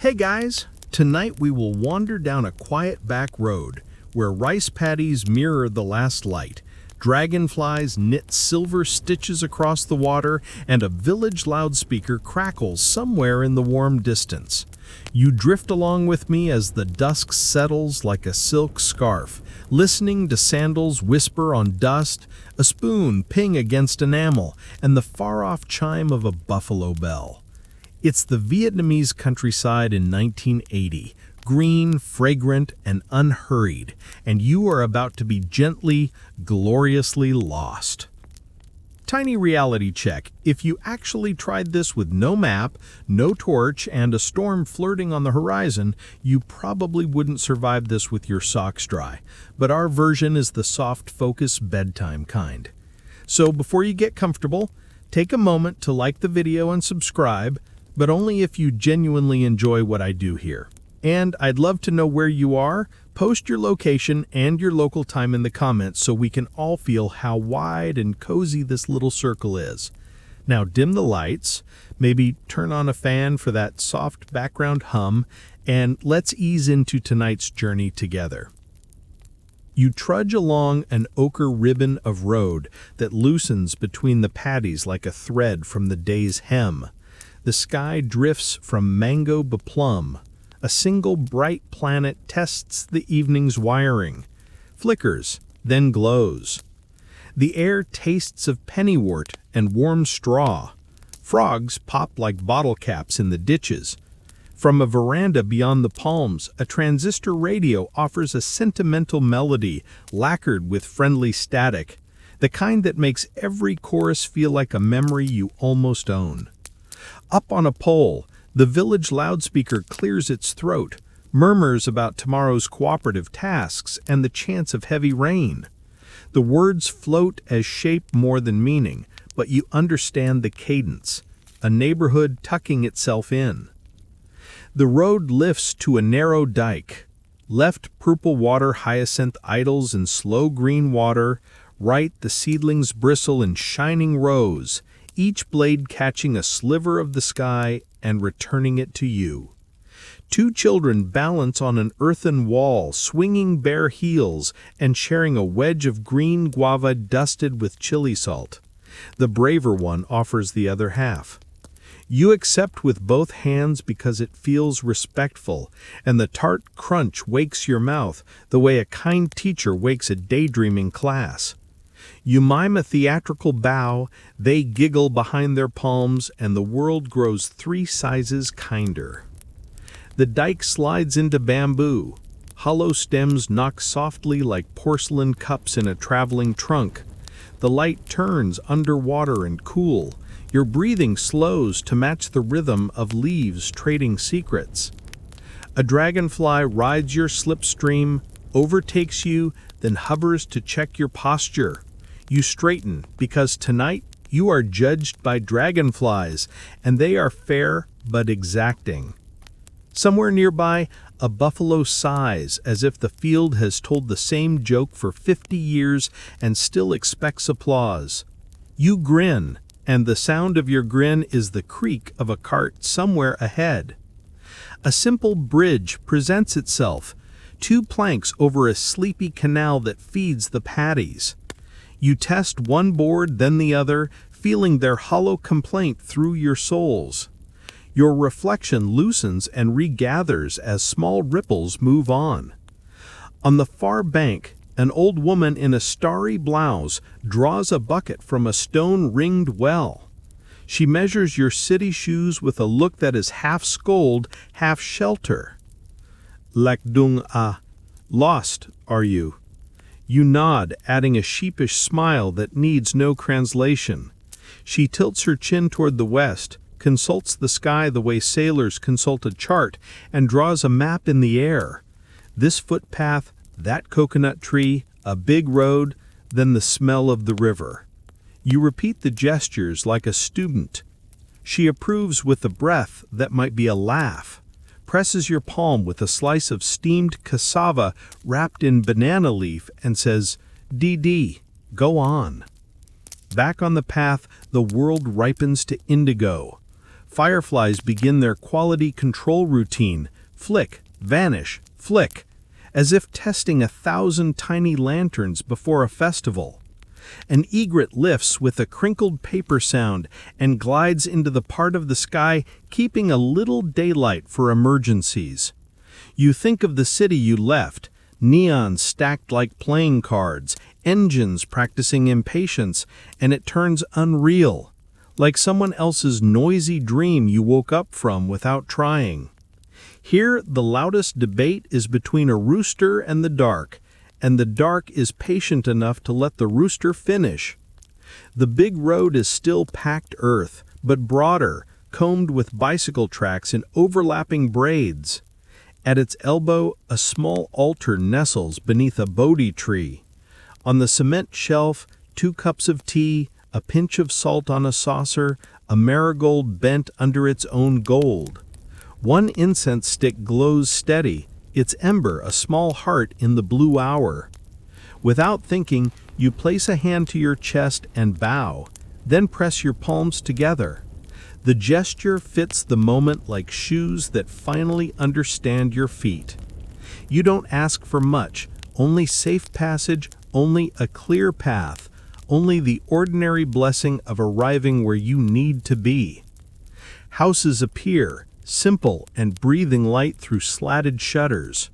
Hey guys, tonight we will wander down a quiet back road where rice paddies mirror the last light, dragonflies knit silver stitches across the water, and a village loudspeaker crackles somewhere in the warm distance. You drift along with me as the dusk settles like a silk scarf, listening to sandals whisper on dust, a spoon ping against enamel, and the far-off chime of a buffalo bell. It's the Vietnamese countryside in 1980, green, fragrant, and unhurried, and you are about to be gently, gloriously lost. Tiny reality check. If you actually tried this with no map, no torch, and a storm flirting on the horizon, you probably wouldn't survive this with your socks dry. But our version is the soft focus bedtime kind. So before you get comfortable, take a moment to like the video and subscribe, but only if you genuinely enjoy what I do here. And I'd love to know where you are. Post your location and your local time in the comments so we can all feel how wide and cozy this little circle is. Now dim the lights, maybe turn on a fan for that soft background hum, and let's ease into tonight's journey together. You trudge along an ochre ribbon of road that loosens between the paddies like a thread from the day's hem. The sky drifts from mango to plum. A single bright planet tests the evening's wiring, flickers, then glows. The air tastes of pennywort and warm straw. Frogs pop like bottle caps in the ditches. From a veranda beyond the palms, a transistor radio offers a sentimental melody lacquered with friendly static, the kind that makes every chorus feel like a memory you almost own. Up on a pole, the village loudspeaker clears its throat, murmurs about tomorrow's cooperative tasks and the chance of heavy rain. The words float as shape more than meaning, but you understand the cadence, a neighborhood tucking itself in. The road lifts to a narrow dike. Left, purple water hyacinth idles in slow green water. Right, the seedlings bristle in shining rows, each blade catching a sliver of the sky and returning it to you. Two children balance on an earthen wall, swinging bare heels and sharing a wedge of green guava dusted with chili salt. The braver one offers the other half. You accept with both hands because it feels respectful, and the tart crunch wakes your mouth the way a kind teacher wakes a daydreaming class. You mime a theatrical bow, they giggle behind their palms, and the world grows 3 sizes kinder. The dike slides into bamboo. Hollow stems knock softly like porcelain cups in a traveling trunk. The light turns underwater and cool. Your breathing slows to match the rhythm of leaves trading secrets. A dragonfly rides your slipstream, overtakes you, then hovers to check your posture. You straighten because tonight you are judged by dragonflies, and they are fair but exacting. Somewhere nearby, a buffalo sighs as if the field has told the same joke for 50 years and still expects applause. You grin, and the sound of your grin is the creak of a cart somewhere ahead. A simple bridge presents itself, 2 planks over a sleepy canal that feeds the paddies. You test one board, then the other, feeling their hollow complaint through your soles. Your reflection loosens and regathers as small ripples move on. On the far bank, an old woman in a starry blouse draws a bucket from a stone-ringed well. She measures your city shoes with a look that is half scold, half shelter. Lak dung a, lost, are you? You nod, adding a sheepish smile that needs no translation. She tilts her chin toward the west, consults the sky the way sailors consult a chart, and draws a map in the air. This footpath, that coconut tree, a big road, then the smell of the river. You repeat the gestures like a student. She approves with a breath that might be a laugh, presses your palm with a slice of steamed cassava wrapped in banana leaf, and says, "DD, go on." Back on the path, the world ripens to indigo. Fireflies begin their quality control routine, flick, vanish, flick, as if testing 1,000 tiny lanterns before a festival. An egret lifts with a crinkled paper sound and glides into the part of the sky keeping a little daylight for emergencies. You think of the city you left, neons stacked like playing cards, engines practicing impatience, and it turns unreal, like someone else's noisy dream you woke up from without trying. Here, the loudest debate is between a rooster and the dark is patient enough to let the rooster finish. The big road is still packed earth, but broader, combed with bicycle tracks in overlapping braids. At its elbow, a small altar nestles beneath a Bodhi tree. On the cement shelf, 2 cups of tea, a pinch of salt on a saucer, a marigold bent under its own gold. One incense stick glows steady, its ember a small heart in the blue hour. Without thinking, you place a hand to your chest and bow, then press your palms together. The gesture fits the moment like shoes that finally understand your feet. You don't ask for much, only safe passage, only a clear path, only the ordinary blessing of arriving where you need to be. Houses appear, simple and breathing light through slatted shutters.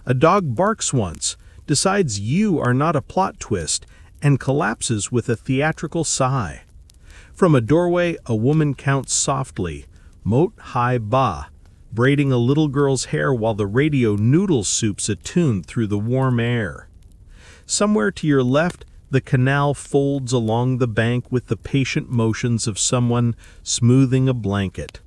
A dog barks once, decides you are not a plot twist, and collapses with a theatrical sigh. From a doorway, a woman counts softly, Mot Hai Ba, braiding a little girl's hair while the radio noodle soups a tune through the warm air. Somewhere to your left, the canal folds along the bank with the patient motions of someone smoothing a blanket.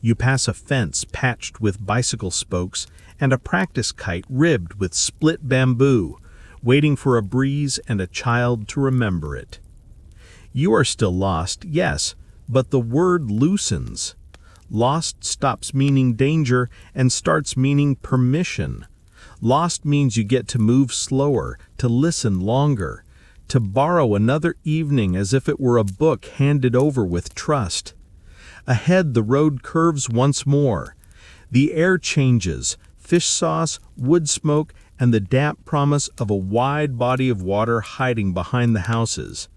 You pass a fence patched with bicycle spokes and a practice kite ribbed with split bamboo, waiting for a breeze and a child to remember it. You are still lost, yes, but the word loosens. Lost stops meaning danger and starts meaning permission. Lost means you get to move slower, to listen longer, to borrow another evening as if it were a book handed over with trust. Ahead, the road curves once more. The air changes, fish sauce, wood smoke, and the damp promise of a wide body of water hiding behind the houses.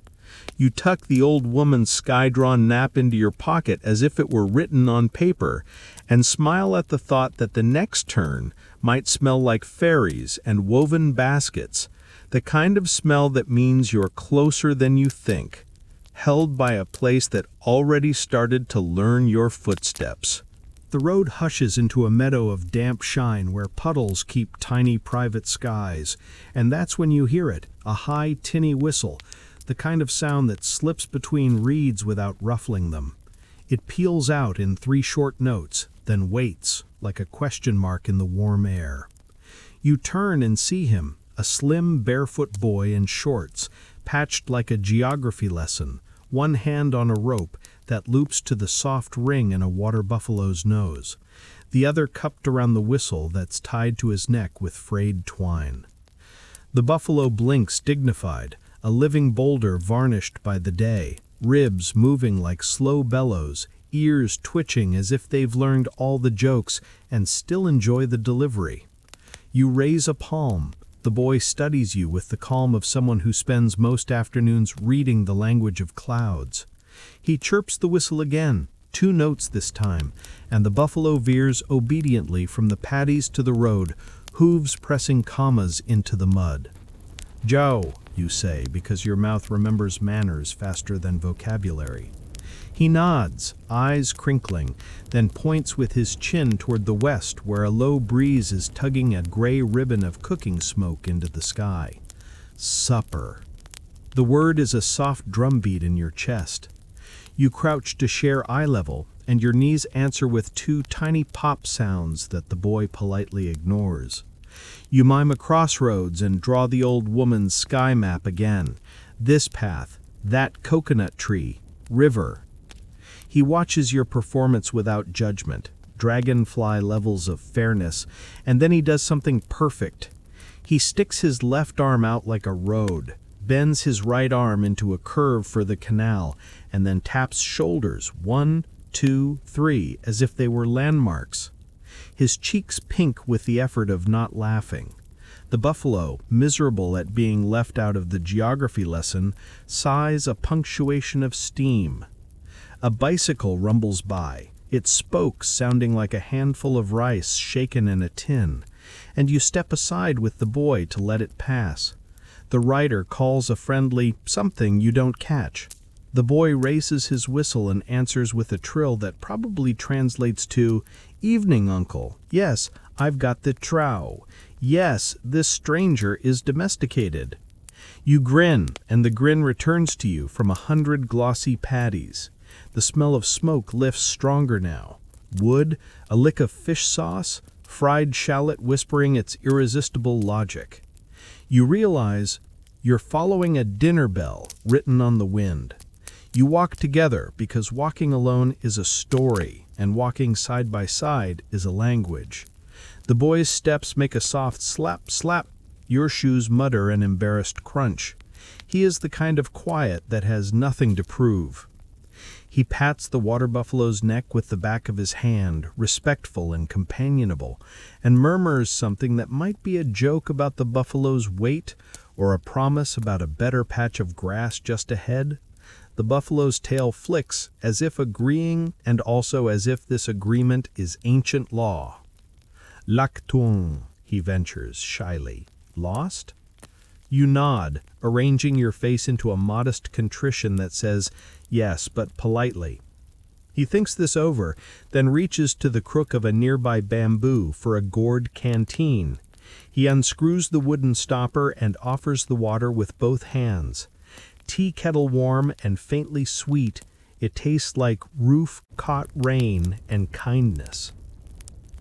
You tuck the old woman's sky-drawn nap into your pocket as if it were written on paper, and smile at the thought that the next turn might smell like fairies and woven baskets, the kind of smell that means you're closer than you think, held by a place that already started to learn your footsteps. The road hushes into a meadow of damp shine where puddles keep tiny private skies, and that's when you hear it, a high, tinny whistle, the kind of sound that slips between reeds without ruffling them. It peals out in 3 short notes, then waits, like a question mark in the warm air. You turn and see him, a slim, barefoot boy in shorts, patched like a geography lesson, one hand on a rope that loops to the soft ring in a water buffalo's nose, the other cupped around the whistle that's tied to his neck with frayed twine. The buffalo blinks dignified, a living boulder varnished by the day, ribs moving like slow bellows, ears twitching as if they've learned all the jokes and still enjoy the delivery. You raise a palm. The boy studies you with the calm of someone who spends most afternoons reading the language of clouds. He chirps the whistle again, 2 notes this time, and the buffalo veers obediently from the paddies to the road, hooves pressing commas into the mud. "Joe," you say, because your mouth remembers manners faster than vocabulary. He nods, eyes crinkling, then points with his chin toward the west where a low breeze is tugging a gray ribbon of cooking smoke into the sky. Supper. The word is a soft drumbeat in your chest. You crouch to share eye level, and your knees answer with 2 tiny pop sounds that the boy politely ignores. You mime a crossroads and draw the old woman's sky map again. This path, that coconut tree, river. He watches your performance without judgment, dragonfly levels of fairness, and then he does something perfect. He sticks his left arm out like a road, bends his right arm into a curve for the canal, and then taps shoulders 1, 2, 3, as if they were landmarks. His cheeks pink with the effort of not laughing. The buffalo, miserable at being left out of the geography lesson, sighs a punctuation of steam. A bicycle rumbles by, its spokes sounding like a handful of rice shaken in a tin, and you step aside with the boy to let it pass. The rider calls a friendly something you don't catch. The boy raises his whistle and answers with a trill that probably translates to, "Evening, uncle. Yes, I've got the trow. Yes, this stranger is domesticated." You grin, and the grin returns to you from 100 glossy patties. The smell of smoke lifts stronger now. Wood, a lick of fish sauce, fried shallot whispering its irresistible logic. You realize you're following a dinner bell written on the wind. You walk together because walking alone is a story, and walking side by side is a language. The boy's steps make a soft slap, slap. Your shoes mutter an embarrassed crunch. He is the kind of quiet that has nothing to prove. He pats the water buffalo's neck with the back of his hand, respectful and companionable, and murmurs something that might be a joke about the buffalo's weight or a promise about a better patch of grass just ahead. The buffalo's tail flicks, as if agreeing, and also as if this agreement is ancient law. "Lactung," he ventures shyly. "Lost?" You nod, arranging your face into a modest contrition that says, "Yes, but politely." He thinks this over, then reaches to the crook of a nearby bamboo for a gourd canteen. He unscrews the wooden stopper and offers the water with both hands. Tea kettle warm and faintly sweet, it tastes like roof-caught rain and kindness.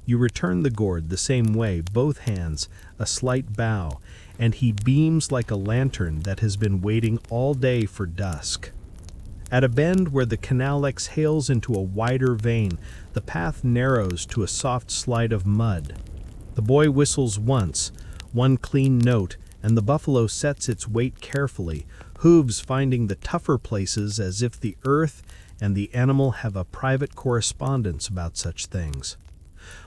You return the gourd the same way, both hands, a slight bow, and he beams like a lantern that has been waiting all day for dusk. At a bend where the canal exhales into a wider vein, the path narrows to a soft slide of mud. The boy whistles once, one clean note, and the buffalo sets its weight carefully, hooves finding the tougher places as if the earth and the animal have a private correspondence about such things.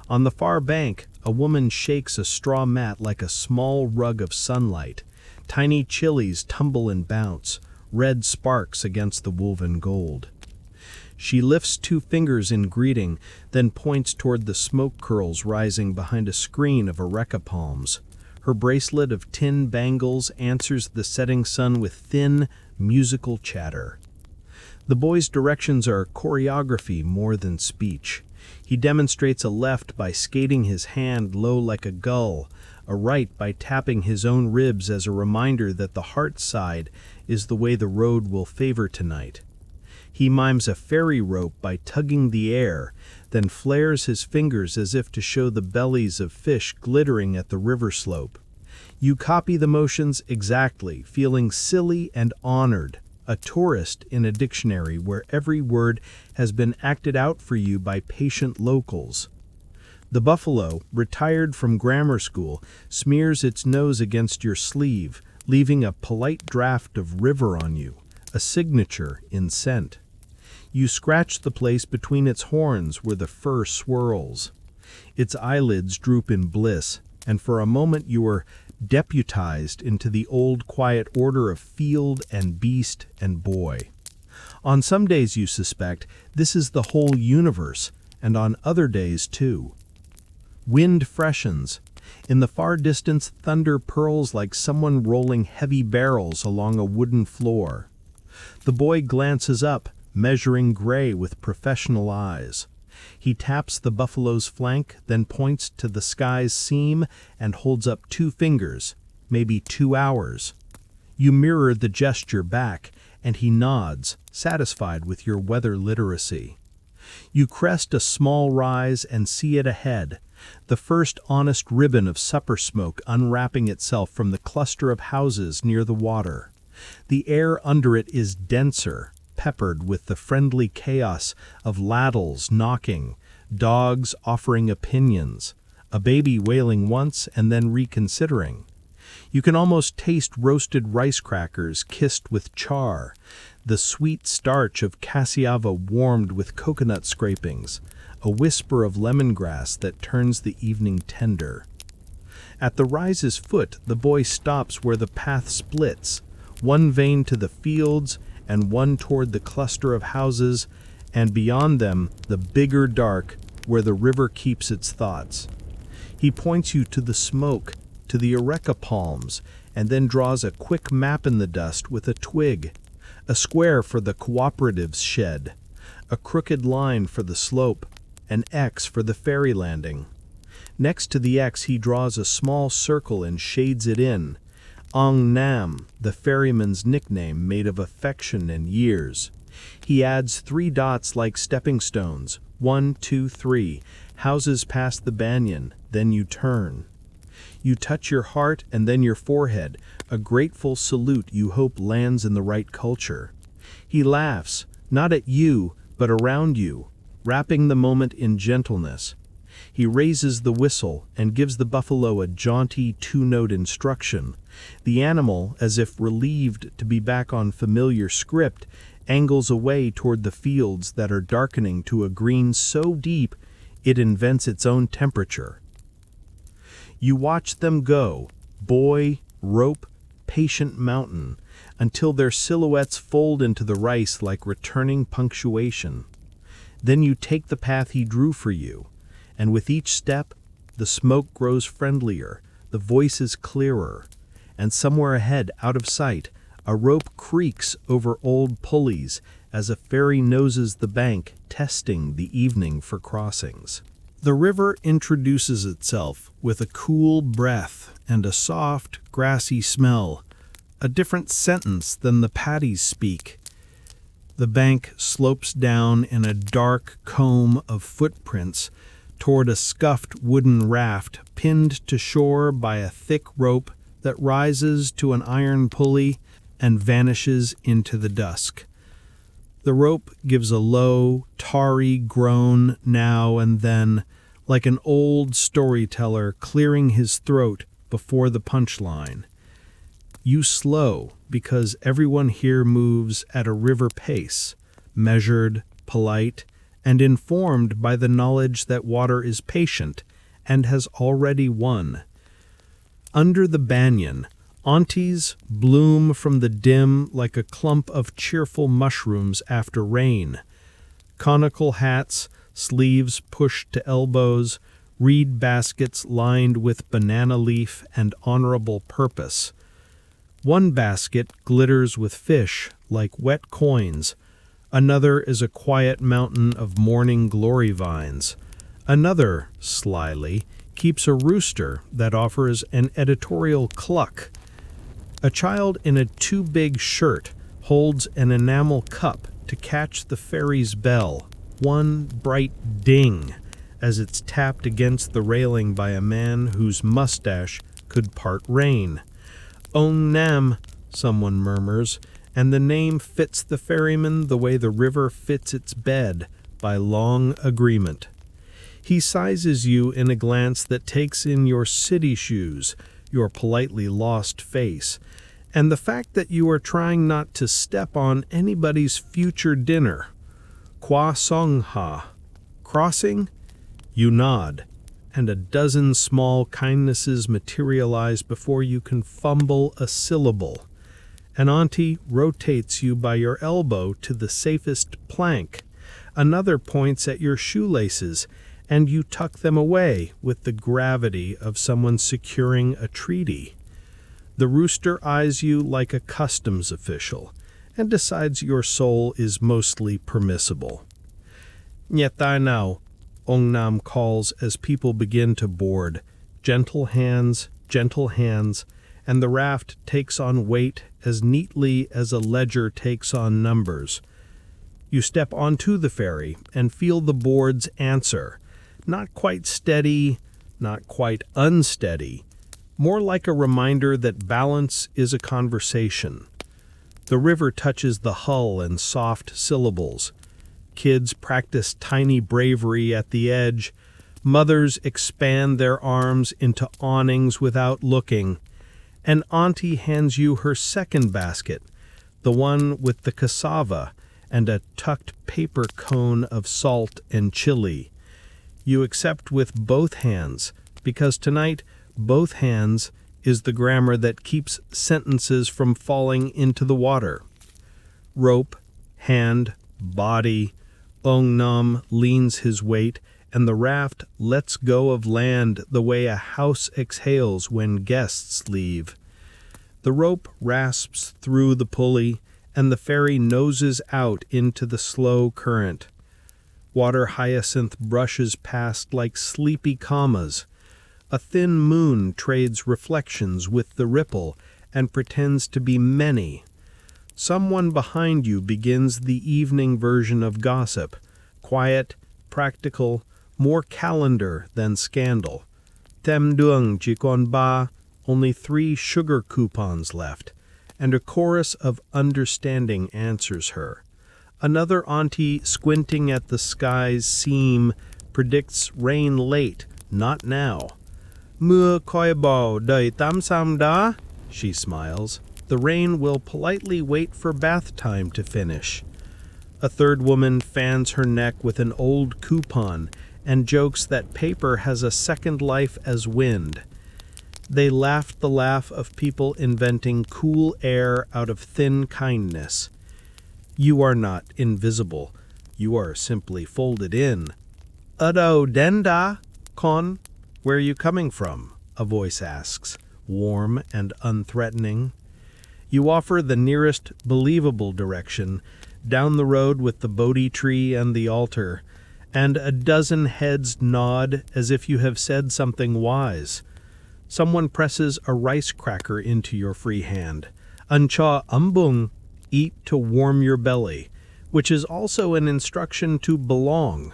On the far bank, a woman shakes a straw mat like a small rug of sunlight. Tiny chilies tumble and bounce, red sparks against the woven gold. She lifts 2 fingers in greeting, then points toward the smoke curls rising behind a screen of areca palms. Her bracelet of tin bangles answers the setting sun with thin, musical chatter. The boy's directions are choreography more than speech. He demonstrates a left by skating his hand low like a gull, a right by tapping his own ribs as a reminder that the heart side is the way the road will favor tonight. He mimes a ferry rope by tugging the air, then flares his fingers as if to show the bellies of fish glittering at the river slope. You copy the motions exactly, feeling silly and honored, a tourist in a dictionary where every word has been acted out for you by patient locals. The buffalo, retired from grammar school, smears its nose against your sleeve, leaving a polite draft of river on you, a signature in scent. You scratch the place between its horns where the fur swirls. Its eyelids droop in bliss, and for a moment you are deputized into the old quiet order of field and beast and boy. On some days, you suspect, this is the whole universe, and on other days too. Wind freshens. In the far distance, thunder purls like someone rolling heavy barrels along a wooden floor. The boy glances up, measuring gray with professional eyes. He taps the buffalo's flank, then points to the sky's seam and holds up 2 fingers, maybe 2 hours. You mirror the gesture back, and he nods, satisfied with your weather literacy. You crest a small rise and see it ahead, the first honest ribbon of supper smoke unwrapping itself from the cluster of houses near the water. The air under it is denser, peppered with the friendly chaos of ladles knocking, dogs offering opinions, a baby wailing once and then reconsidering. You can almost taste roasted rice crackers kissed with char, the sweet starch of cassava warmed with coconut scrapings, a whisper of lemongrass that turns the evening tender. At the rise's foot, the boy stops where the path splits, one vein to the fields and one toward the cluster of houses, and beyond them, the bigger dark where the river keeps its thoughts. He points you to the smoke, to the areca palms, and then draws a quick map in the dust with a twig, a square for the cooperative's shed, a crooked line for the slope, an X for the ferry landing. Next to the X he draws a small circle and shades it in, Ong Nam, the ferryman's nickname made of affection and years. He adds 3 dots like stepping stones, 1, 2, 3, houses past the banyan, then you turn. You touch your heart and then your forehead, a grateful salute you hope lands in the right culture. He laughs, not at you, but around you, wrapping the moment in gentleness. He raises the whistle and gives the buffalo a jaunty 2-note instruction. The animal, as if relieved to be back on familiar script, angles away toward the fields that are darkening to a green so deep it invents its own temperature. You watch them go, boy, rope, patient mountain, until their silhouettes fold into the rice like returning punctuation. Then you take the path he drew for you, and with each step, the smoke grows friendlier, the voices clearer, and somewhere ahead, out of sight, a rope creaks over old pulleys as a ferry noses the bank, testing the evening for crossings. The river introduces itself with a cool breath and a soft, grassy smell, a different sentence than the paddies speak. The bank slopes down in a dark comb of footprints toward a scuffed wooden raft pinned to shore by a thick rope that rises to an iron pulley and vanishes into the dusk. The rope gives a low, tarry groan now and then, like an old storyteller clearing his throat before the punchline. You slow because everyone here moves at a river pace, measured, polite, and informed by the knowledge that water is patient and has already won. Under the banyan, aunties bloom from the dim like a clump of cheerful mushrooms after rain. Conical hats, sleeves pushed to elbows, reed baskets lined with banana leaf and honorable purpose. One basket glitters with fish like wet coins. Another is a quiet mountain of morning glory vines. Another, slyly, keeps a rooster that offers an editorial cluck. A child in a too big shirt holds an enamel cup to catch the ferry's bell, one bright ding, as it's tapped against the railing by a man whose mustache could part rain. Ong Nam, someone murmurs, and the name fits the ferryman the way the river fits its bed, by long agreement. He sizes you in a glance that takes in your city shoes, your politely lost face, and the fact that you are trying not to step on anybody's future dinner. Kwa song ha. Crossing? You nod, and a dozen small kindnesses materialize before you can fumble a syllable. An auntie rotates you by your elbow to the safest plank. Another points at your shoelaces, and you tuck them away with the gravity of someone securing a treaty. The rooster eyes you like a customs official and decides your soul is mostly permissible. Nyetai now, Ong Nam calls as people begin to board. Gentle hands, and the raft takes on weight as neatly as a ledger takes on numbers. You step onto the ferry and feel the boards answer, not quite steady, not quite unsteady, more like a reminder that balance is a conversation. The river touches the hull in soft syllables. Kids practice tiny bravery at the edge. Mothers expand their arms into awnings without looking. An auntie hands you her second basket, the one with the cassava and a tucked paper cone of salt and chili. You accept with both hands, because tonight, both hands is the grammar that keeps sentences from falling into the water. Rope, hand, body, Ong Nam leans his weight, and the raft lets go of land the way a house exhales when guests leave. The rope rasps through the pulley, and the ferry noses out into the slow current. Water hyacinth brushes past like sleepy commas. A thin moon trades reflections with the ripple and pretends to be many. Someone behind you begins the evening version of gossip, quiet, practical, more calendar than scandal. Tem duong jikon ba, only 3 sugar coupons left, and a chorus of understanding answers her. Another auntie, squinting at the sky's seam, predicts rain late, not now. Mưa coi bò đầy tám sam da, she smiles. The rain will politely wait for bath time to finish. A third woman fans her neck with an old coupon and jokes that paper has a second life as wind. They laughed the laugh of people inventing cool air out of thin kindness. You are not invisible. You are simply folded in. Ado denda, con? Where are you coming from? A voice asks, warm and unthreatening. You offer the nearest believable direction, down the road with the Bodhi tree and the altar, and a dozen heads nod as if you have said something wise. Someone presses a rice cracker into your free hand. Ancha ambung, eat to warm your belly, which is also an instruction to belong.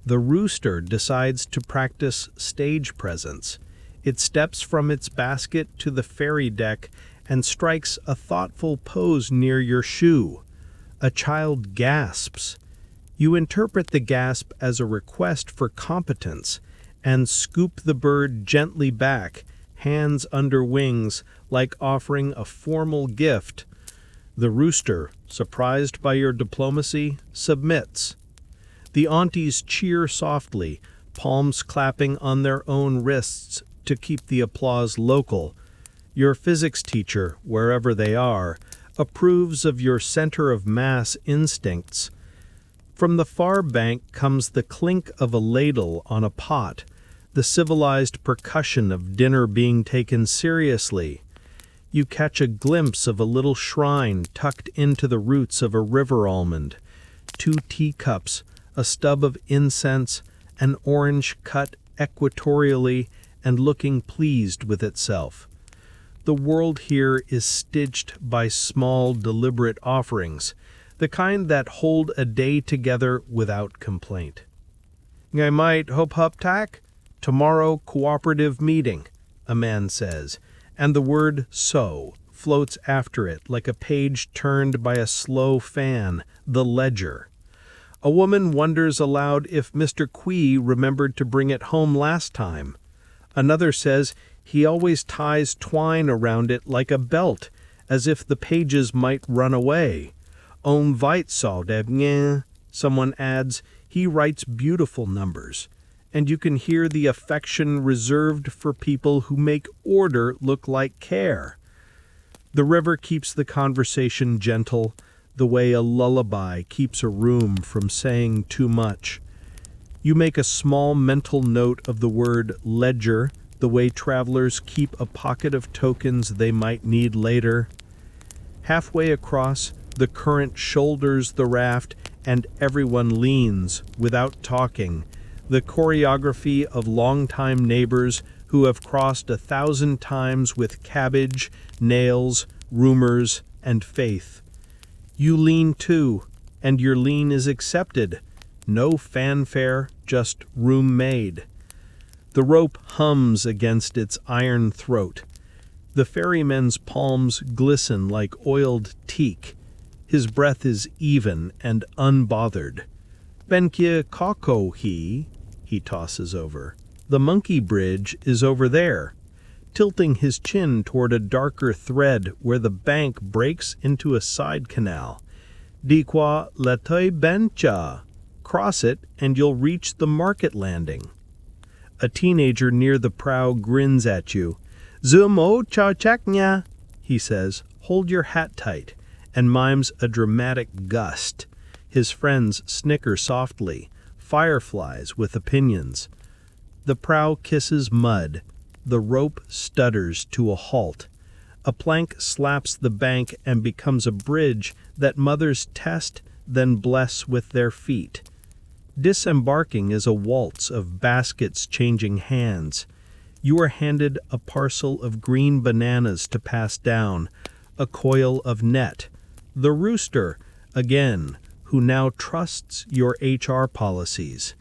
The rooster decides to practice stage presence. It steps from its basket to the ferry deck and strikes a thoughtful pose near your shoe. A child gasps. You interpret the gasp as a request for competence and scoop the bird gently back, hands under wings, like offering a formal gift. The rooster, surprised by your diplomacy, submits. The aunties cheer softly, palms clapping on their own wrists to keep the applause local. Your physics teacher, wherever they are, approves of your center of mass instincts. From the far bank comes the clink of a ladle on a pot, the civilized percussion of dinner being taken seriously. You catch a glimpse of a little shrine tucked into the roots of a river almond, 2 teacups, a stub of incense, an orange cut equatorially and looking pleased with itself. The world here is stitched by small, deliberate offerings, the kind that hold a day together without complaint. I might hope tak? Tomorrow cooperative meeting, a man says, and the word so floats after it like a page turned by a slow fan, the ledger. A woman wonders aloud if Mr. Quee remembered to bring it home last time. Another says he always ties twine around it like a belt, as if the pages might run away. Weit saw der. Someone adds, he writes beautiful numbers, and you can hear the affection reserved for people who make order look like care. The river keeps the conversation gentle, the way a lullaby keeps a room from saying too much. You make a small mental note of the word ledger, the way travelers keep a pocket of tokens they might need later. Halfway across, the current shoulders the raft, and everyone leans, without talking, the choreography of longtime neighbors who have crossed 1,000 times with cabbage, nails, rumors, and faith. You lean too, and your lean is accepted. No fanfare, just room made. The rope hums against its iron throat. The ferryman's palms glisten like oiled teak. His breath is even and unbothered. Benkia kako he tosses over. The monkey bridge is over there. tilting his chin toward a darker thread where the bank breaks into a side canal. Di qua letoi bencha. Cross it and you'll reach the market landing. A teenager near the prow grins at you. Zumo cha chaknya, he says, hold your hat tight, and mimes a dramatic gust. His friends snicker softly, fireflies with opinions. The prow kisses mud. The rope stutters to a halt. A plank slaps the bank and becomes a bridge that mothers test, then bless with their feet. Disembarking is a waltz of baskets changing hands. You are handed a parcel of green bananas to pass down, a coil of net. The rooster, again, who now trusts your HR policies.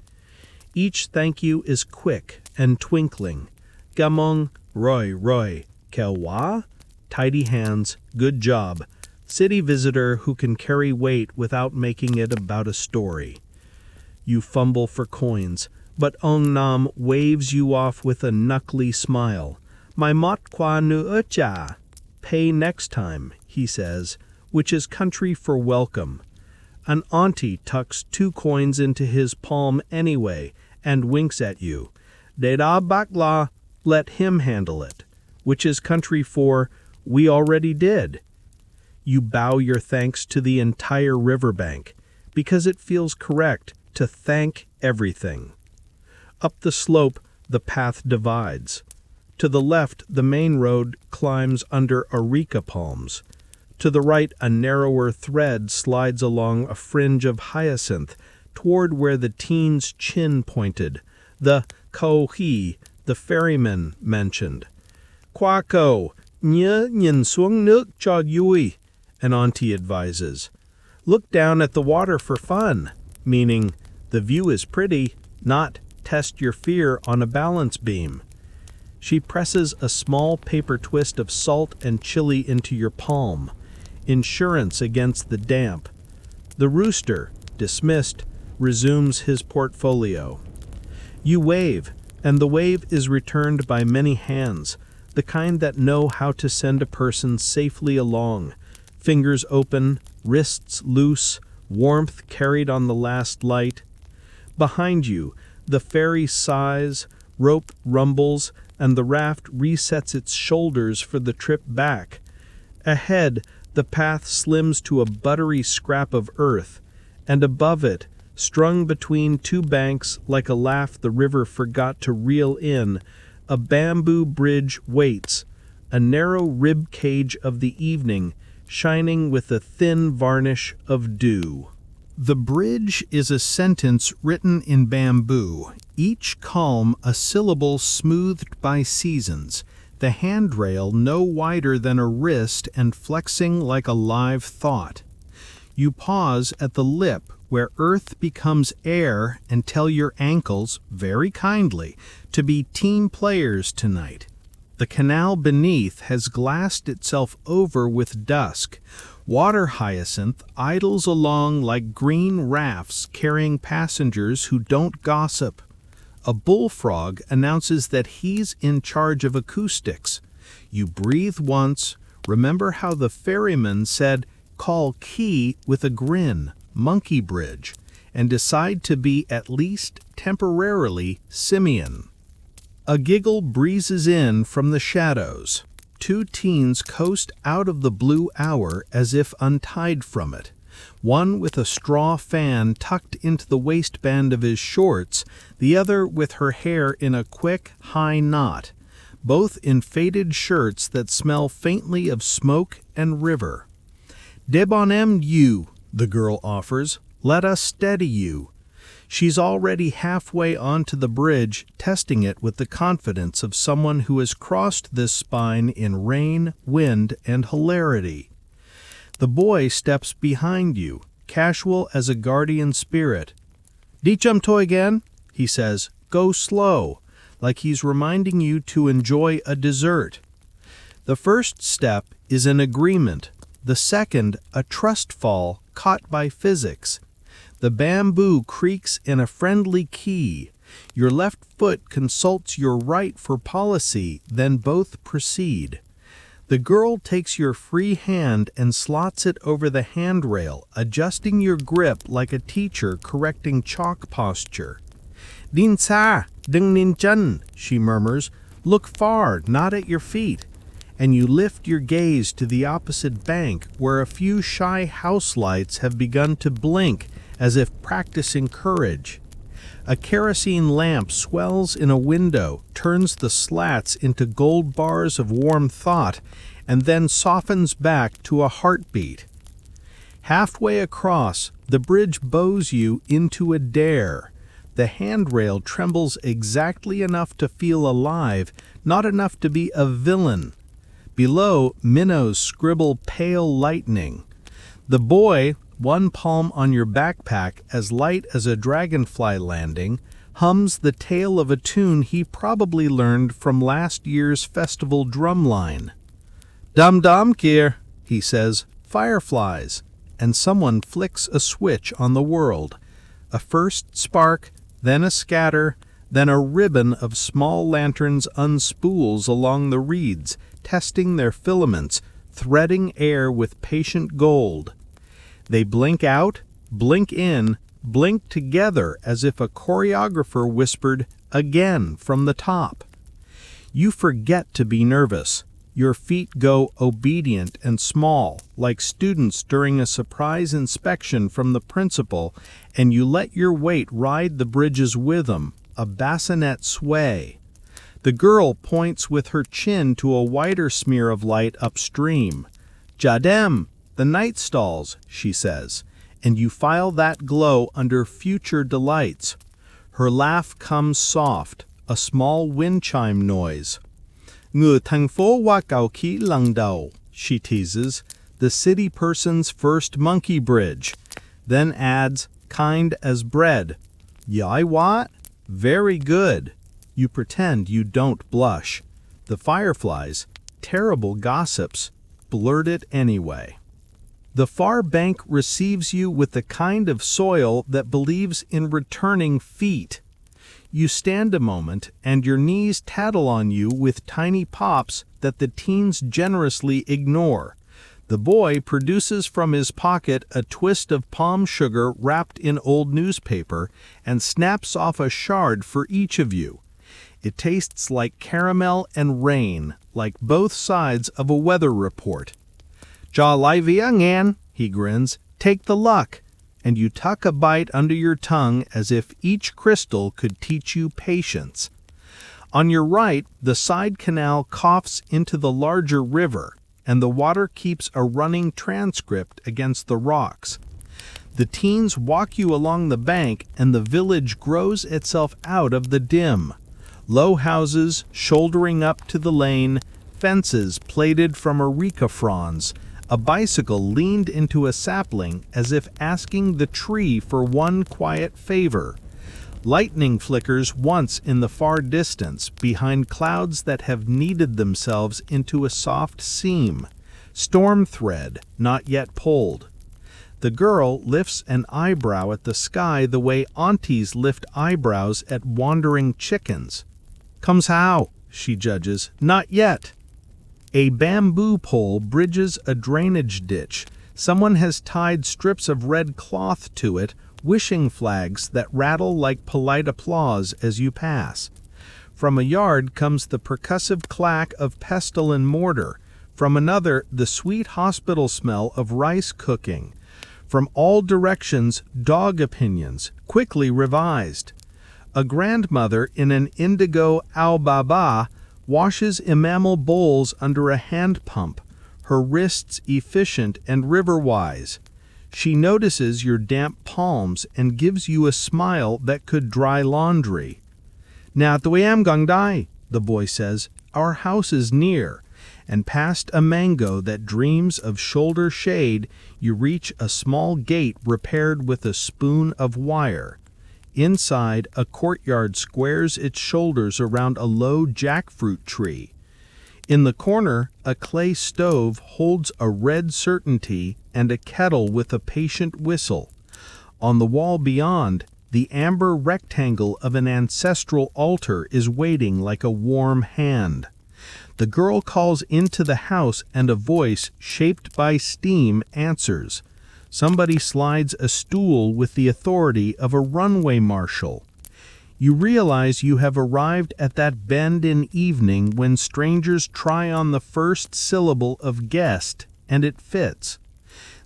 Each thank you is quick and twinkling. Gamong, Roy, Kewa? Tidy hands, good job. City visitor who can carry weight without making it about a story. You fumble for coins, but Ong Nam waves you off with a knuckly smile. My mot kwa nu ucha. Pay next time, he says, which is country for welcome. An auntie tucks 2 coins into his palm anyway and winks at you. Deda bakla, let him handle it, which is country for we already did. You bow your thanks to the entire riverbank because it feels correct to thank everything. Up the slope, the path divides. To the left, the main road climbs under areca palms. To the right, a narrower thread slides along a fringe of hyacinth toward where the teen's chin pointed, the Kohi, the ferryman, mentioned. Kwako, nye nyin suong nuk cha yui, an auntie advises. Look down at the water for fun, meaning the view is pretty, not test your fear on a balance beam. She presses a small paper twist of salt and chili into your palm, insurance against the damp. The rooster, dismissed, resumes his portfolio. You wave, and the wave is returned by many hands, the kind that know how to send a person safely along, fingers open, wrists loose, warmth carried on the last light. Behind you, the ferry sighs, rope rumbles, and the raft resets its shoulders for the trip back. Ahead, the path slims to a buttery scrap of earth, and above it, strung between 2 banks like a laugh the river forgot to reel in, a bamboo bridge waits, a narrow rib cage of the evening, shining with a thin varnish of dew. The bridge is a sentence written in bamboo, each calm a syllable smoothed by seasons, the handrail no wider than a wrist and flexing like a live thought. You pause at the lip where earth becomes air and tell your ankles, very kindly, to be team players tonight. The canal beneath has glassed itself over with dusk. Water hyacinth idles along like green rafts carrying passengers who don't gossip. A bullfrog announces that he's in charge of acoustics. You breathe once, remember how the ferryman said, call key with a grin, monkey bridge, and decide to be at least temporarily simian. A giggle breezes in from the shadows. 2 teens coast out of the blue hour as if untied from it. One with a straw fan tucked into the waistband of his shorts, the other with her hair in a quick, high knot, both in faded shirts that smell faintly of smoke and river. Debonem you, the girl offers. Let us steady you. She's already halfway onto the bridge, testing it with the confidence of someone who has crossed this spine in rain, wind, and hilarity. The boy steps behind you, casual as a guardian spirit. Dichum toy again, he says, go slow, like he's reminding you to enjoy a dessert. The first step is an agreement, the second a trust fall caught by physics. The bamboo creaks in a friendly key. Your left foot consults your right for policy, then both proceed. The girl takes your free hand and slots it over the handrail, adjusting your grip like a teacher correcting chalk posture. Din sa, ding nin chun, she murmurs. Look far, not at your feet. And you lift your gaze to the opposite bank, where a few shy house lights have begun to blink as if practicing courage. A kerosene lamp swells in a window, turns the slats into gold bars of warm thought, and then softens back to a heartbeat. Halfway across, the bridge bows you into a dare. The handrail trembles exactly enough to feel alive, not enough to be a villain. Below, minnows scribble pale lightning. The boy, one palm on your backpack as light as a dragonfly landing, hums the tail of a tune he probably learned from last year's festival drumline. Dum dum kier, he says, fireflies, and someone flicks a switch on the world. A first spark, then a scatter, then a ribbon of small lanterns unspools along the reeds, testing their filaments, threading air with patient gold. They blink out, blink in, blink together as if a choreographer whispered, "Again," from the top. You forget to be nervous. Your feet go obedient and small, like students during a surprise inspection from the principal, and you let your weight ride the bridge's rhythm, a bassinet sway. The girl points with her chin to a wider smear of light upstream. "Jadem, the night stalls," she says, and you file that glow under future delights. Her laugh comes soft, a small wind chime noise. "Ngu thang fo wa gao ki lang dao," she teases, the city person's first monkey bridge, then adds, kind as bread, "Yai what? Very good." You pretend you don't blush. The fireflies, terrible gossips, blurt it anyway. The far bank receives you with the kind of soil that believes in returning feet. You stand a moment, and your knees tattle on you with tiny pops that the teens generously ignore. The boy produces from his pocket a twist of palm sugar wrapped in old newspaper and snaps off a shard for each of you. It tastes like caramel and rain, like both sides of a weather report. "Ja lai via ngan," he grins, "take the luck," and you tuck a bite under your tongue as if each crystal could teach you patience. On your right, the side canal coughs into the larger river, and the water keeps a running transcript against the rocks. The teens walk you along the bank, and the village grows itself out of the dim. Low houses shouldering up to the lane, fences plaited from areca fronds, a bicycle leaned into a sapling as if asking the tree for one quiet favor. Lightning flickers once in the far distance behind clouds that have kneaded themselves into a soft seam, storm thread not yet pulled. The girl lifts an eyebrow at the sky the way aunties lift eyebrows at wandering chickens. "Comes how?" she judges. "Not yet." A bamboo pole bridges a drainage ditch. Someone has tied strips of red cloth to it, wishing flags that rattle like polite applause as you pass. From a yard comes the percussive clack of pestle and mortar. From another, the sweet hospital smell of rice cooking. From all directions, dog opinions, quickly revised. A grandmother in an indigo ao-ba-ba washes enamel bowls under a hand pump, her wrists efficient and river-wise. She notices your damp palms and gives you a smile that could dry laundry. "Now tuam gong dai," the boy says, "our house is near," and past a mango that dreams of shoulder shade, you reach a small gate repaired with a spoon of wire. Inside, a courtyard squares its shoulders around a low jackfruit tree. In the corner, a clay stove holds a red certainty and a kettle with a patient whistle. On the wall beyond, the amber rectangle of an ancestral altar is waiting like a warm hand. The girl calls into the house and a voice shaped by steam answers. Somebody slides a stool with the authority of a runway marshal. You realize you have arrived at that bend in evening when strangers try on the first syllable of guest, and it fits.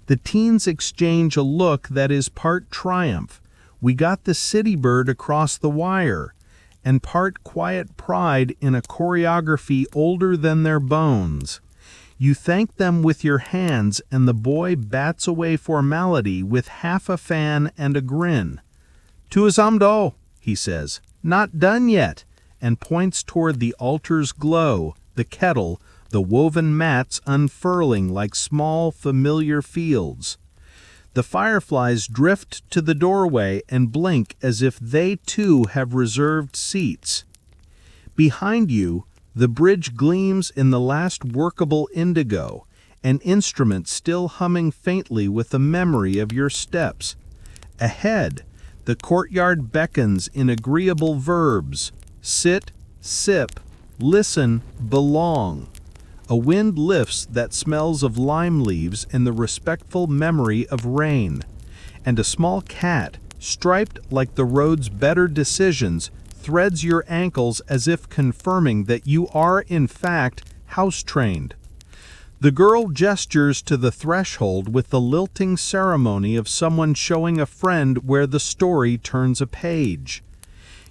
The teens exchange a look that is part triumph, we got the city bird across the wire, and part quiet pride in a choreography older than their bones. You thank them with your hands, and the boy bats away formality with half a fan and a grin. "Tuazamdo," he says, "not done yet," and points toward the altar's glow, the kettle, the woven mats unfurling like small familiar fields. The fireflies drift to the doorway and blink as if they too have reserved seats. Behind you, the bridge gleams in the last workable indigo, an instrument still humming faintly with the memory of your steps. Ahead, the courtyard beckons in agreeable verbs: sit, sip, listen, belong. A wind lifts that smells of lime leaves in the respectful memory of rain, and a small cat, striped like the road's better decisions, threads your ankles as if confirming that you are in fact house-trained. The girl gestures to the threshold with the lilting ceremony of someone showing a friend where the story turns a page.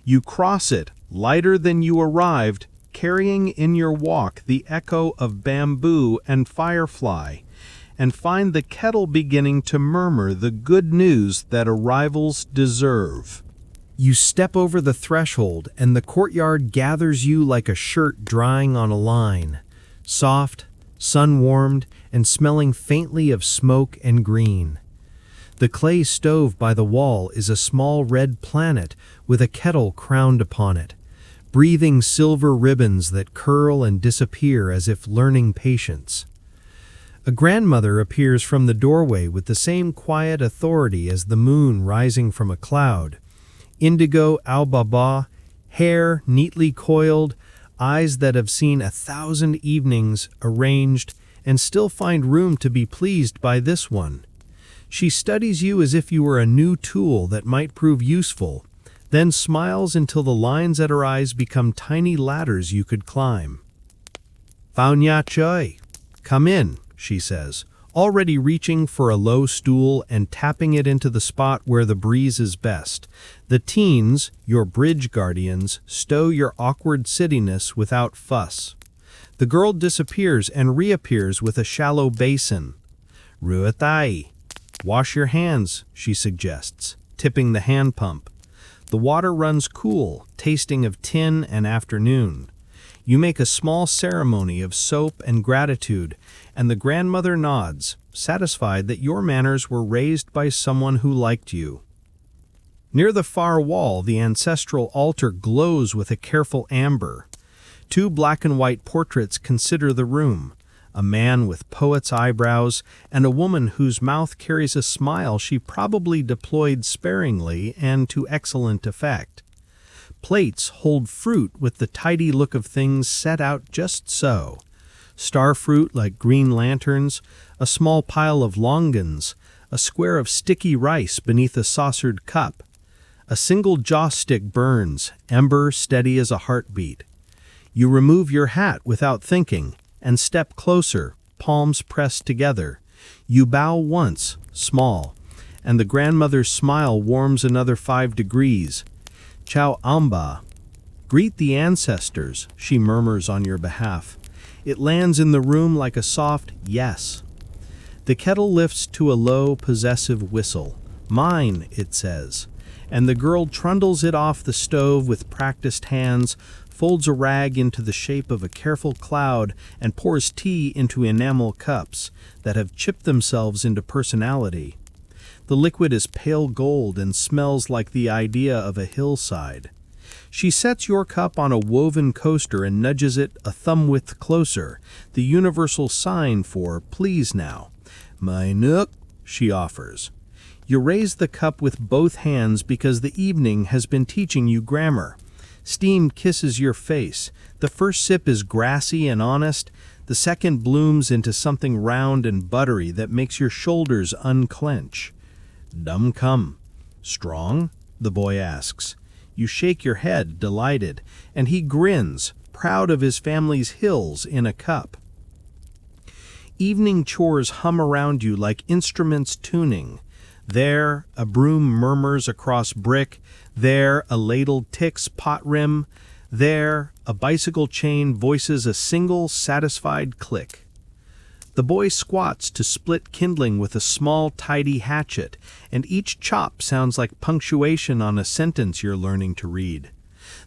You cross it, lighter than you arrived, carrying in your walk the echo of bamboo and firefly, and find the kettle beginning to murmur the good news that arrivals deserve. You step over the threshold, and the courtyard gathers you like a shirt drying on a line, soft, sun-warmed, and smelling faintly of smoke and green. The clay stove by the wall is a small red planet with a kettle crowned upon it, breathing silver ribbons that curl and disappear as if learning patience. A grandmother appears from the doorway with the same quiet authority as the moon rising from a cloud. Indigo al-baba, hair neatly coiled, eyes that have seen 1,000 evenings arranged and still find room to be pleased by this one. She studies you as if you were a new tool that might prove useful, then smiles until the lines at her eyes become tiny ladders you could climb. "Faunya choy, come in," she says, already reaching for a low stool and tapping it into the spot where the breeze is best. The teens, your bridge guardians, stow your awkward sittiness without fuss. The girl disappears and reappears with a shallow basin. "Ruatai, wash your hands," she suggests, tipping the hand pump. The water runs cool, tasting of tin and afternoon. You make a small ceremony of soap and gratitude, and the grandmother nods, satisfied that your manners were raised by someone who liked you. Near the far wall, the ancestral altar glows with a careful amber. 2 black and white portraits consider the room, a man with poet's eyebrows and a woman whose mouth carries a smile she probably deployed sparingly and to excellent effect. Plates hold fruit with the tidy look of things set out just so. Star fruit like green lanterns, a small pile of longans, a square of sticky rice beneath a saucered cup. A single joss stick burns, ember steady as a heartbeat. You remove your hat without thinking and step closer, palms pressed together. You bow once, small, and the grandmother's smile warms another 5 degrees. "Ciao amba." "Greet the ancestors," she murmurs on your behalf. It lands in the room like a soft yes. The kettle lifts to a low, possessive whistle. "Mine," it says, and the girl trundles it off the stove with practiced hands, folds a rag into the shape of a careful cloud, and pours tea into enamel cups that have chipped themselves into personality. The liquid is pale gold and smells like the idea of a hillside. She sets your cup on a woven coaster and nudges it a thumb-width closer, the universal sign for "please now." "My nook," she offers. You raise the cup with both hands because the evening has been teaching you grammar. Steam kisses your face. The first sip is grassy and honest. The second blooms into something round and buttery that makes your shoulders unclench. Dum cum. Strong? The boy asks. You shake your head, delighted, and he grins, proud of his family's hills in a cup. Evening chores hum around you like instruments tuning. There, a broom murmurs across brick. There, a ladle ticks pot rim. There, a bicycle chain voices a single, satisfied click. The boy squats to split kindling with a small, tidy hatchet, and each chop sounds like punctuation on a sentence you're learning to read.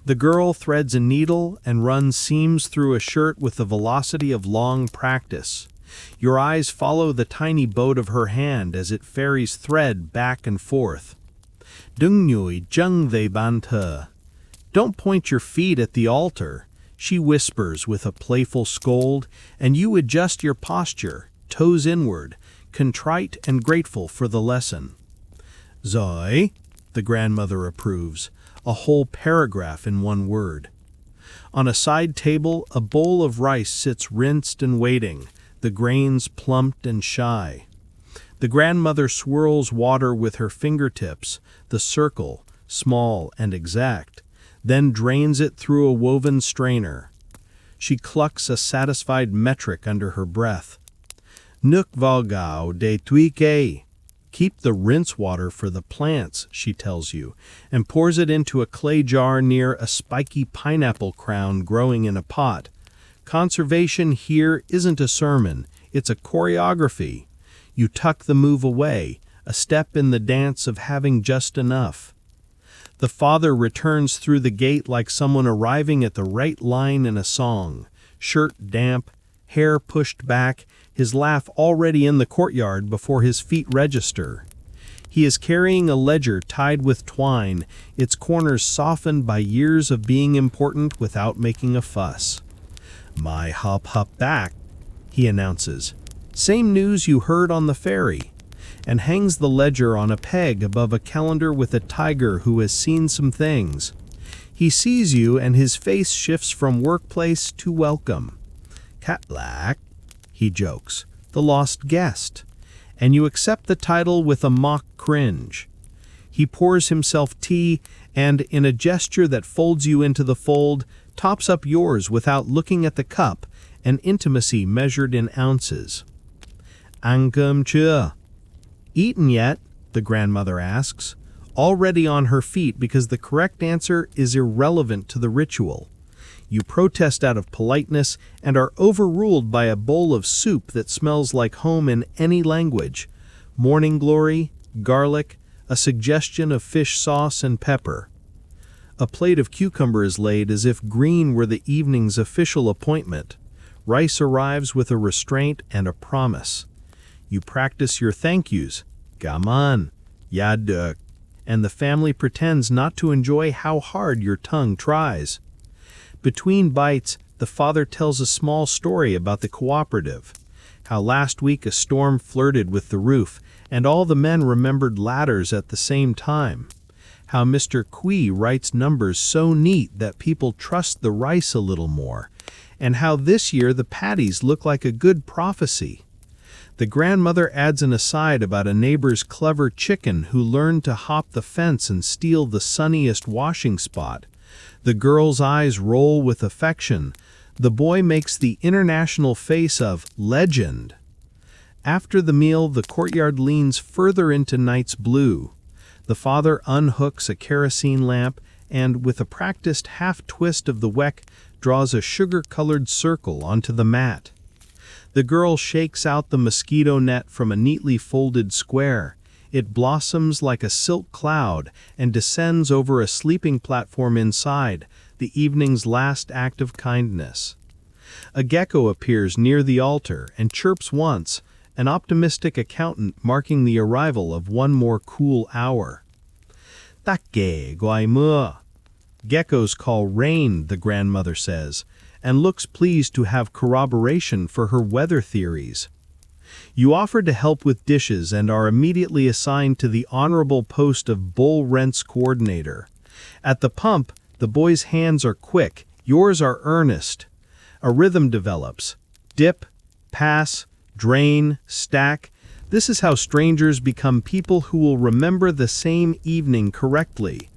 The girl threads a needle and runs seams through a shirt with the velocity of long practice. Your eyes follow the tiny boat of her hand as it ferries thread back and forth. Dung Nui Jung They Bante. Don't point your feet at the altar, she whispers with a playful scold, and you adjust your posture, toes inward, contrite and grateful for the lesson. Zoe, the grandmother approves, a whole paragraph in one word. On a side table, a bowl of rice sits rinsed and waiting, the grains plumped and shy. The grandmother swirls water with her fingertips, the circle, small and exact, then drains it through a woven strainer. She clucks a satisfied metric under her breath. Nuk valgao de tuike. Keep the rinse water for the plants, she tells you, and pours it into a clay jar near a spiky pineapple crown growing in a pot. Conservation here isn't a sermon, it's a choreography. You tuck the move away, a step in the dance of having just enough. The father returns through the gate like someone arriving at the right line in a song, shirt damp, hair pushed back, his laugh already in the courtyard before his feet register. He is carrying a ledger tied with twine, its corners softened by years of being important without making a fuss. My hop back, he announces. Same news you heard on the ferry, and hangs the ledger on a peg above a calendar with a tiger who has seen some things. He sees you and his face shifts from workplace to welcome. Catlak, he jokes, the lost guest, and you accept the title with a mock cringe. He pours himself tea and, in a gesture that folds you into the fold, tops up yours without looking at the cup, an intimacy measured in ounces. Angkum chưa. Eaten yet? The grandmother asks, already on her feet because the correct answer is irrelevant to the ritual. You protest out of politeness and are overruled by a bowl of soup that smells like home in any language. Morning glory, garlic, a suggestion of fish sauce and pepper. A plate of cucumber is laid as if green were the evening's official appointment. Rice arrives with a restraint and a promise. You practice your thank yous, gaman, yaduk, and the family pretends not to enjoy how hard your tongue tries. Between bites, the father tells a small story about the cooperative, how last week a storm flirted with the roof and all the men remembered ladders at the same time, how Mr. Kui writes numbers so neat that people trust the rice a little more, and how this year the patties look like a good prophecy. The grandmother adds an aside about a neighbor's clever chicken who learned to hop the fence and steal the sunniest washing spot. The girl's eyes roll with affection. The boy makes the international face of legend. After the meal, the courtyard leans further into night's blue. The father unhooks a kerosene lamp and, with a practiced half-twist of the weck, draws a sugar-colored circle onto the mat. The girl shakes out the mosquito net from a neatly folded square. It blossoms like a silk cloud and descends over a sleeping platform inside, the evening's last act of kindness. A gecko appears near the altar and chirps once, an optimistic accountant marking the arrival of one more cool hour. Take guai mưa. Geckos call rain, the grandmother says, and looks pleased to have corroboration for her weather theories. You offer to help with dishes and are immediately assigned to the honorable post of bowl rents coordinator. At the pump, the boy's hands are quick, yours are earnest. A rhythm develops. Dip, pass, drain, stack. This is how strangers become people who will remember the same evening correctly.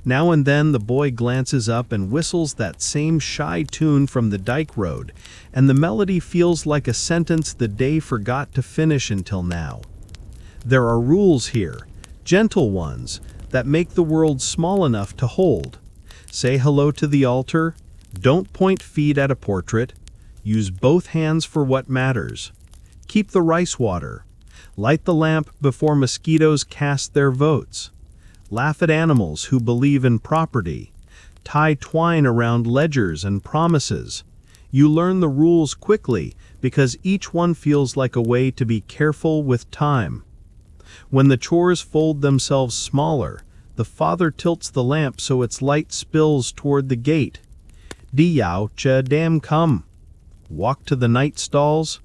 Now and then the boy glances up and whistles that same shy tune from the dike road, and the melody feels like a sentence the day forgot to finish until now. There are rules here, gentle ones, that make the world small enough to hold. Say hello to the altar, don't point feet at a portrait, use both hands for what matters. Keep the rice water. Light the lamp before mosquitoes cast their votes. Laugh at animals who believe in property. Tie twine around ledgers and promises. You learn the rules quickly because each one feels like a way to be careful with time. When the chores fold themselves smaller, the father tilts the lamp so its light spills toward the gate. Di yao cha dam come. Walk to the night stalls.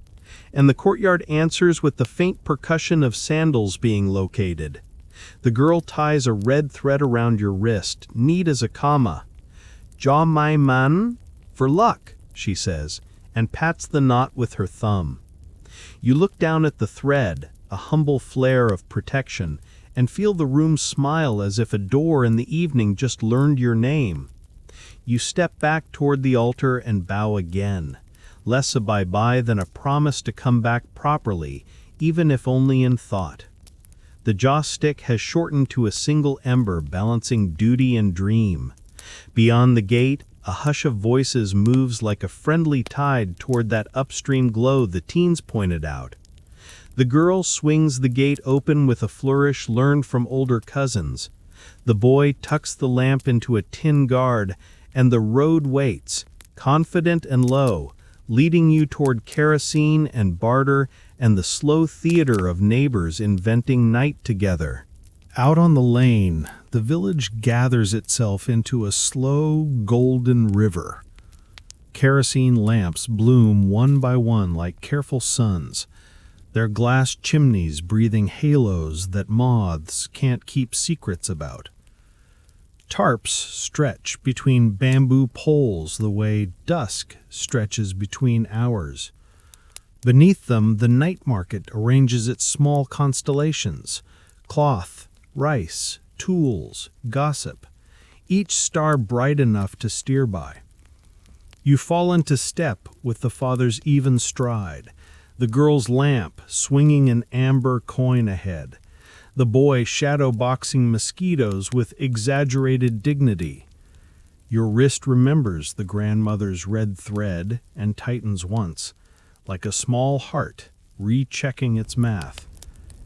And the courtyard answers with the faint percussion of sandals being located. The girl ties a red thread around your wrist, neat as a comma. "Ja mai man," for luck, she says, and pats the knot with her thumb. You look down at the thread, a humble flare of protection, and feel the room smile as if a door in the evening just learned your name. You step back toward the altar and bow again. Less a bye-bye than a promise to come back properly, even if only in thought. The joss stick has shortened to a single ember balancing duty and dream. Beyond the gate, a hush of voices moves like a friendly tide toward that upstream glow the teens pointed out. The girl swings the gate open with a flourish learned from older cousins. The boy tucks the lamp into a tin guard, and the road waits, confident and low, leading you toward kerosene and barter and the slow theater of neighbors inventing night together. Out on the lane, the village gathers itself into a slow, golden river. Kerosene lamps bloom one by one like careful suns, their glass chimneys breathing halos that moths can't keep secrets about. Tarps stretch between bamboo poles the way dusk stretches between hours. Beneath them, the night market arranges its small constellations: cloth, rice, tools, gossip, each star bright enough to steer by. You fall into step with the father's even stride, the girl's lamp swinging an amber coin ahead, the boy shadow-boxing mosquitoes with exaggerated dignity. Your wrist remembers the grandmother's red thread and tightens once, like a small heart rechecking its math.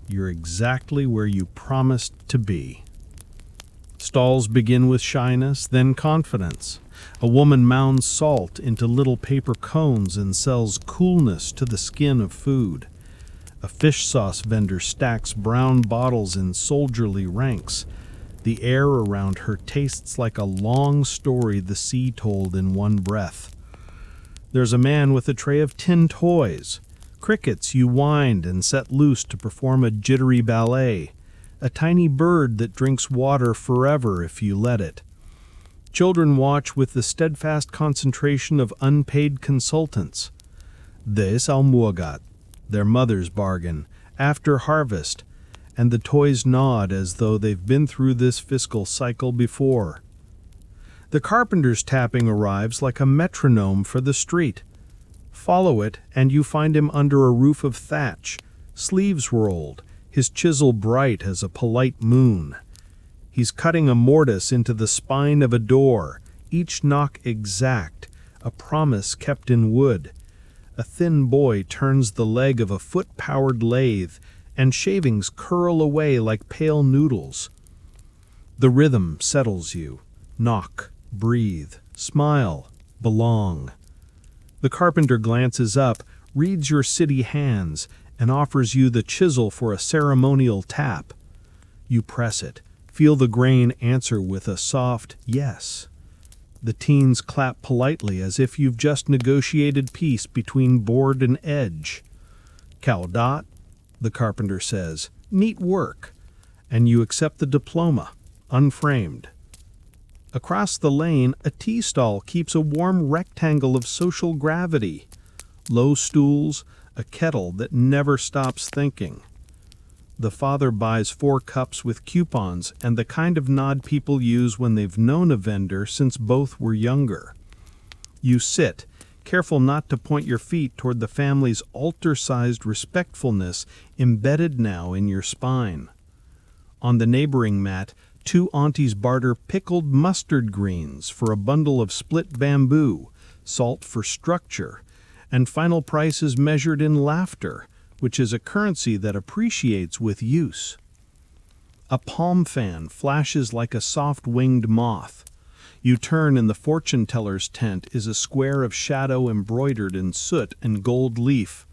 You're exactly where you promised to be. Stalls begin with shyness, then confidence. A woman mounds salt into little paper cones and sells coolness to the skin of food. A fish sauce vendor stacks brown bottles in soldierly ranks. The air around her tastes like a long story the sea told in one breath. There's a man with a tray of tin toys, crickets you wind and set loose to perform a jittery ballet, a tiny bird that drinks water forever if you let it. Children watch with the steadfast concentration of unpaid consultants. This almuagat, their mother's bargain, after harvest, and the toys nod as though they've been through this fiscal cycle before. The carpenter's tapping arrives like a metronome for the street. Follow it, and you find him under a roof of thatch, sleeves rolled, his chisel bright as a polite moon. He's cutting a mortise into the spine of a door, each knock exact, a promise kept in wood. A thin boy turns the leg of a foot-powered lathe, and shavings curl away like pale noodles. The rhythm settles you. Knock, breathe, smile, belong. The carpenter glances up, reads your city hands, and offers you the chisel for a ceremonial tap. You press it, feel the grain answer with a soft yes. The teens clap politely as if you've just negotiated peace between board and edge. Cao dot, the carpenter says, neat work, and you accept the diploma, unframed. Across the lane, a tea stall keeps a warm rectangle of social gravity. Low stools, a kettle that never stops thinking. The father buys 4 cups with coupons and the kind of nod people use when they've known a vendor since both were younger. You sit, careful not to point your feet toward the family's altar-sized respectfulness embedded now in your spine. On the neighboring mat, 2 aunties barter pickled mustard greens for a bundle of split bamboo, salt for structure, and final price is measured in laughter, which is a currency that appreciates with use. A palm fan flashes like a soft-winged moth. You turn and the fortune teller's tent is a square of shadow embroidered in soot and gold leaf.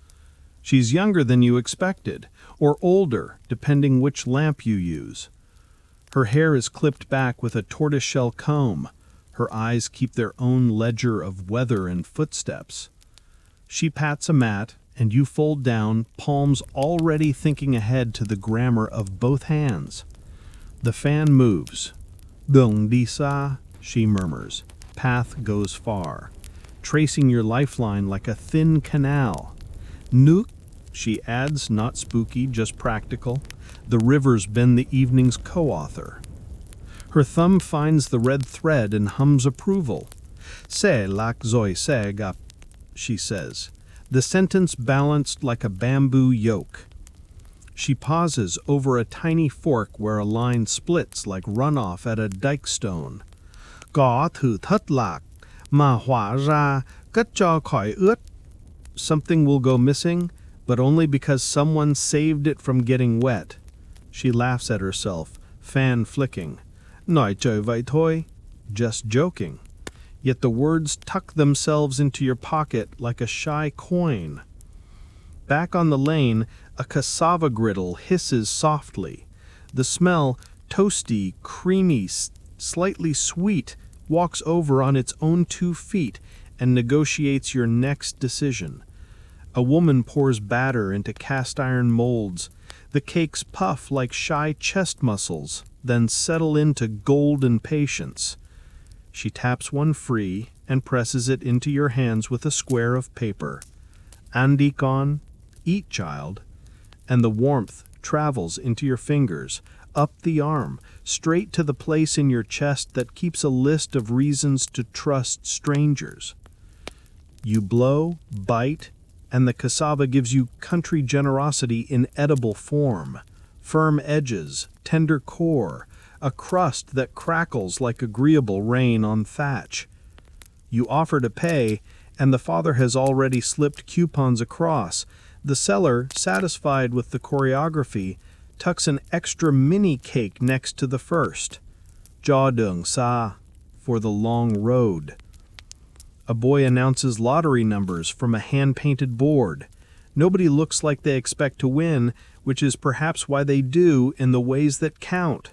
She's younger than you expected, or older, depending which lamp you use. Her hair is clipped back with a tortoiseshell comb. Her eyes keep their own ledger of weather and footsteps. She pats a mat, and you fold down, palms already thinking ahead to the grammar of both hands. The fan moves. Dong di sa, she murmurs. Path goes far, tracing your lifeline like a thin canal. Nuk, she adds, not spooky, just practical. The river's been the evening's co-author. Her thumb finds the red thread and hums approval. Se lak zoi se gap, she says, the sentence balanced like a bamboo yoke. She pauses over a tiny fork where a line splits like runoff at a dike stone. Ga thu thất lạc, ma hỏa ra, cất cho khỏi ướt. Something will go missing, but only because someone saved it from getting wet. She laughs at herself, fan flicking. Nói chơi vậy thôi, just joking. Yet the words tuck themselves into your pocket like a shy coin. Back on the lane, a cassava griddle hisses softly. The smell, toasty, creamy, slightly sweet, walks over on its own 2 feet and negotiates your next decision. A woman pours batter into cast iron molds. The cakes puff like shy chest muscles, then settle into golden patience. She taps one free and presses it into your hands with a square of paper. Andikon, eat child, and the warmth travels into your fingers, up the arm, straight to the place in your chest that keeps a list of reasons to trust strangers. You blow, bite, and the cassava gives you country generosity in edible form. Firm edges, tender core, a crust that crackles like agreeable rain on thatch. You offer to pay, and the father has already slipped coupons across. The seller, satisfied with the choreography, tucks an extra mini cake next to the first. Jia dung sa, for the long road. A boy announces lottery numbers from a hand-painted board. Nobody looks like they expect to win, which is perhaps why they do in the ways that count.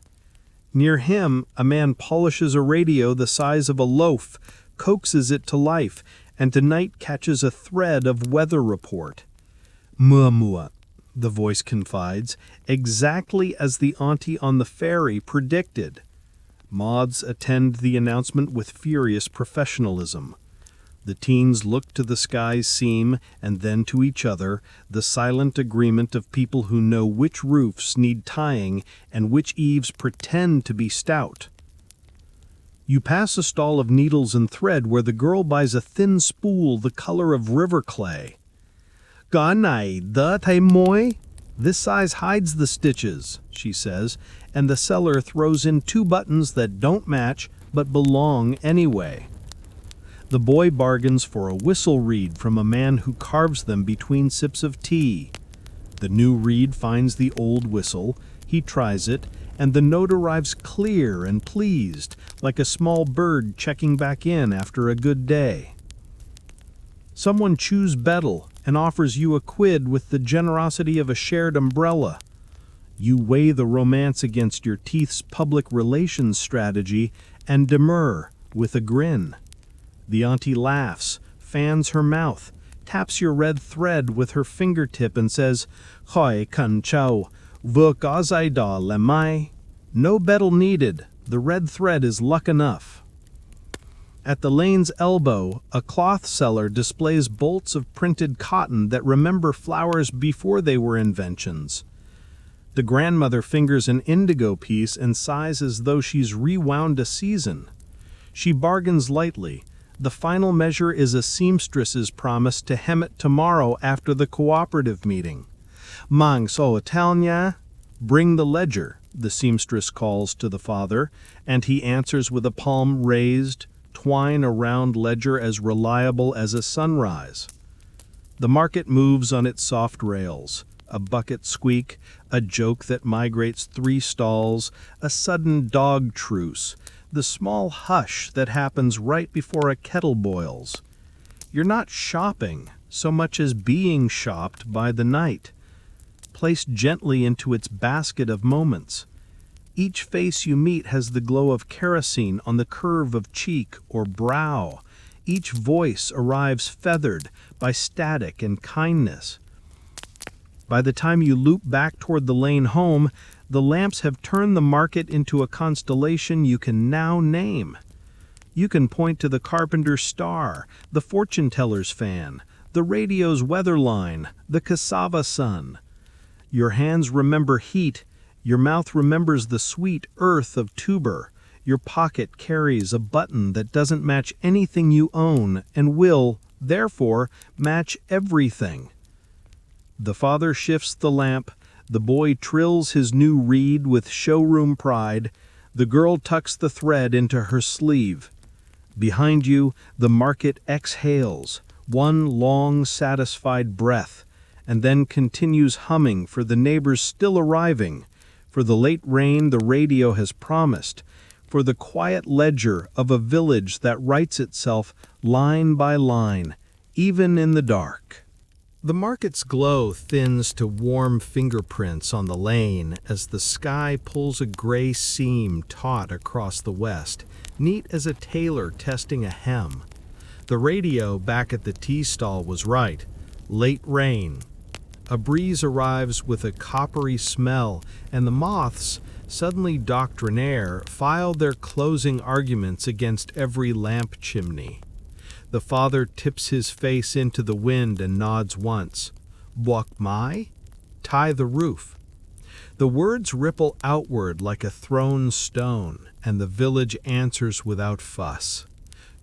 Near him, a man polishes a radio the size of a loaf, coaxes it to life, and tonight catches a thread of weather report. Mua, the voice confides, exactly as the auntie on the ferry predicted. Mods attend the announcement with furious professionalism. The teens look to the sky's seam and then to each other, the silent agreement of people who know which roofs need tying and which eaves pretend to be stout. You pass a stall of needles and thread where the girl buys a thin spool the color of river clay. Ga này đỡ thấy mối? This size hides the stitches, she says, and the seller throws in 2 buttons that don't match but belong anyway. The boy bargains for a whistle reed from a man who carves them between sips of tea. The new reed finds the old whistle, he tries it, and the note arrives clear and pleased, like a small bird checking back in after a good day. Someone chews betel and offers you a quid with the generosity of a shared umbrella. You weigh the romance against your teeth's public relations strategy and demur with a grin. The auntie laughs, fans her mouth, taps your red thread with her fingertip and says, Hoi kan chao, vu gazai da lemai. No betel needed, the red thread is luck enough. At the lane's elbow, a cloth seller displays bolts of printed cotton that remember flowers before they were inventions. The grandmother fingers an indigo piece and sighs as though she's rewound a season. She bargains lightly. The final measure is a seamstress's promise to hem it tomorrow after the cooperative meeting. Mang so Italian? Bring the ledger, the seamstress calls to the father, and he answers with a palm raised, twine a round ledger as reliable as a sunrise. The market moves on its soft rails. A bucket squeak, a joke that migrates 3 stalls, a sudden dog truce, the small hush that happens right before a kettle boils. You're not shopping so much as being shopped by the night, placed gently into its basket of moments. Each face you meet has the glow of kerosene on the curve of cheek or brow. Each voice arrives feathered by static and kindness. By the time you loop back toward the lane home, the lamps have turned the market into a constellation you can now name. You can point to the carpenter's star, the fortune-teller's fan, the radio's weather line, the cassava sun. Your hands remember heat, your mouth remembers the sweet earth of tuber, your pocket carries a button that doesn't match anything you own and will, therefore, match everything. The father shifts the lamp, the boy trills his new reed with showroom pride, the girl tucks the thread into her sleeve. Behind you, the market exhales, one long, satisfied breath, and then continues humming for the neighbors still arriving, for the late rain the radio has promised, for the quiet ledger of a village that writes itself line by line, even in the dark. The market's glow thins to warm fingerprints on the lane as the sky pulls a gray seam taut across the west, neat as a tailor testing a hem. The radio back at the tea stall was right. Late rain. A breeze arrives with a coppery smell, and the moths, suddenly doctrinaire, file their closing arguments against every lamp chimney. The father tips his face into the wind and nods once. Buok mai? Tie the roof. The words ripple outward like a thrown stone, and the village answers without fuss.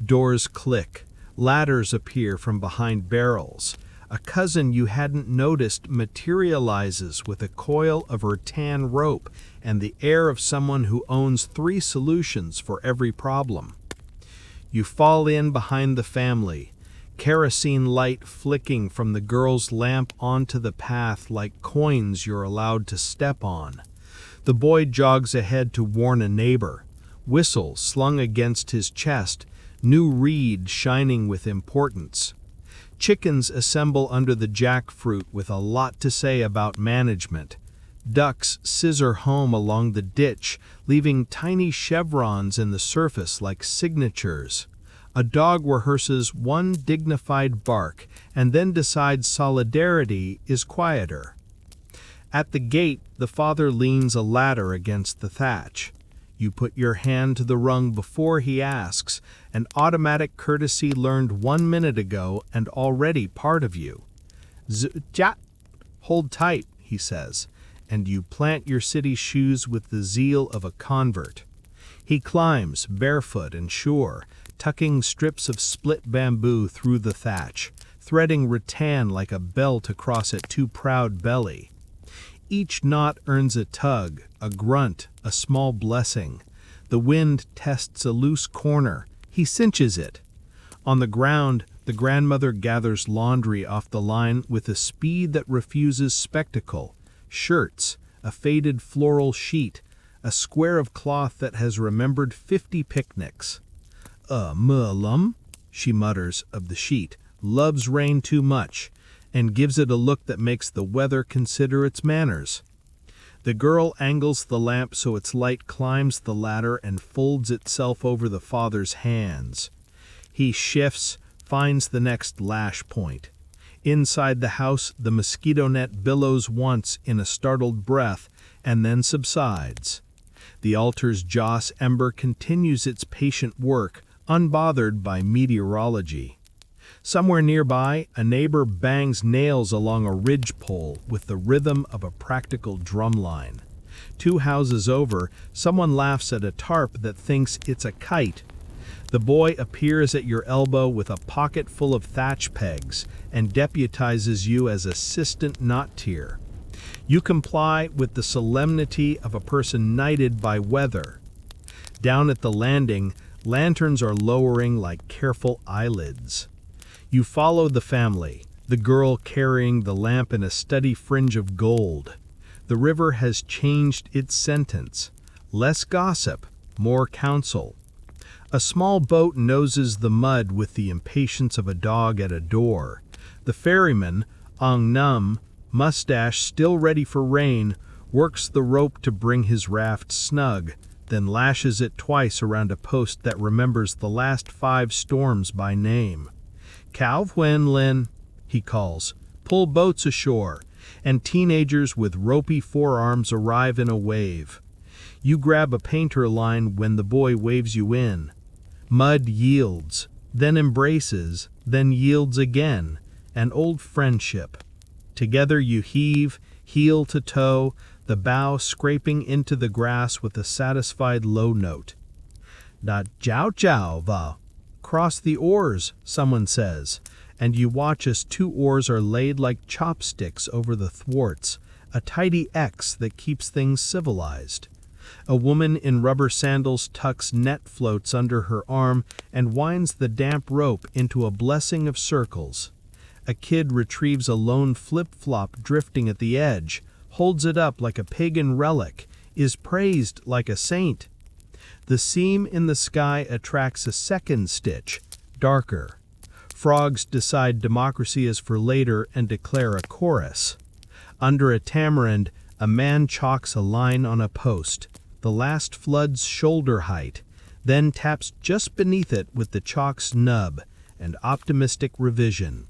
Doors click. Ladders appear from behind barrels. A cousin you hadn't noticed materializes with a coil of rattan rope and the air of someone who owns 3 solutions for every problem. You fall in behind the family, kerosene light flicking from the girl's lamp onto the path like coins you're allowed to step on. The boy jogs ahead to warn a neighbor, whistle slung against his chest, new reed shining with importance. Chickens assemble under the jackfruit with a lot to say about management. Ducks scissor home along the ditch, leaving tiny chevrons in the surface like signatures. A dog rehearses one dignified bark and then decides solidarity is quieter. At the gate, the father leans a ladder against the thatch. You put your hand to the rung before he asks, an automatic courtesy learned 1 minute ago and already part of you. Zjat, hold tight, he says, and you plant your city shoes with the zeal of a convert. He climbs, barefoot and sure, tucking strips of split bamboo through the thatch, threading rattan like a belt across a too proud belly. Each knot earns a tug, a grunt, a small blessing. The wind tests a loose corner. He cinches it. On the ground, the grandmother gathers laundry off the line with a speed that refuses spectacle. Shirts, a faded floral sheet, a square of cloth that has remembered 50 picnics. Mullum, she mutters of the sheet, loves rain too much, and gives it a look that makes the weather consider its manners. The girl angles the lamp so its light climbs the ladder and folds itself over the father's hands. He shifts, finds the next lash point. Inside the house, the mosquito net billows once in a startled breath and then subsides. The altar's joss ember continues its patient work, unbothered by meteorology. Somewhere nearby, a neighbor bangs nails along a ridgepole with the rhythm of a practical drumline. 2 houses over, someone laughs at a tarp that thinks it's a kite. The boy appears at your elbow with a pocket full of thatch pegs and deputizes you as assistant knot-tier. You comply with the solemnity of a person knighted by weather. Down at the landing, lanterns are lowering like careful eyelids. You follow the family, the girl carrying the lamp in a steady fringe of gold. The river has changed its sentence. Less gossip, more counsel. A small boat noses the mud with the impatience of a dog at a door. The ferryman, Ong Num, mustache still ready for rain, works the rope to bring his raft snug, then lashes it twice around a post that remembers the last 5 storms by name. Cao Huen Lin, he calls, pull boats ashore, and teenagers with ropey forearms arrive in a wave. You grab a painter line when the boy waves you in. Mud yields, then embraces, then yields again, an old friendship. Together you heave, heel to toe, the bow scraping into the grass with a satisfied low note. Da jiao jiao va. Cross the oars, someone says, and you watch as 2 oars are laid like chopsticks over the thwarts, a tidy X that keeps things civilized. A woman in rubber sandals tucks net floats under her arm and winds the damp rope into a blessing of circles. A kid retrieves a lone flip-flop drifting at the edge, holds it up like a pagan relic, is praised like a saint. The seam in the sky attracts a second stitch, darker. Frogs decide democracy is for later and declare a chorus. Under a tamarind, a man chalks a line on a post, the last flood's shoulder height, then taps just beneath it with the chalk's nub, an optimistic revision.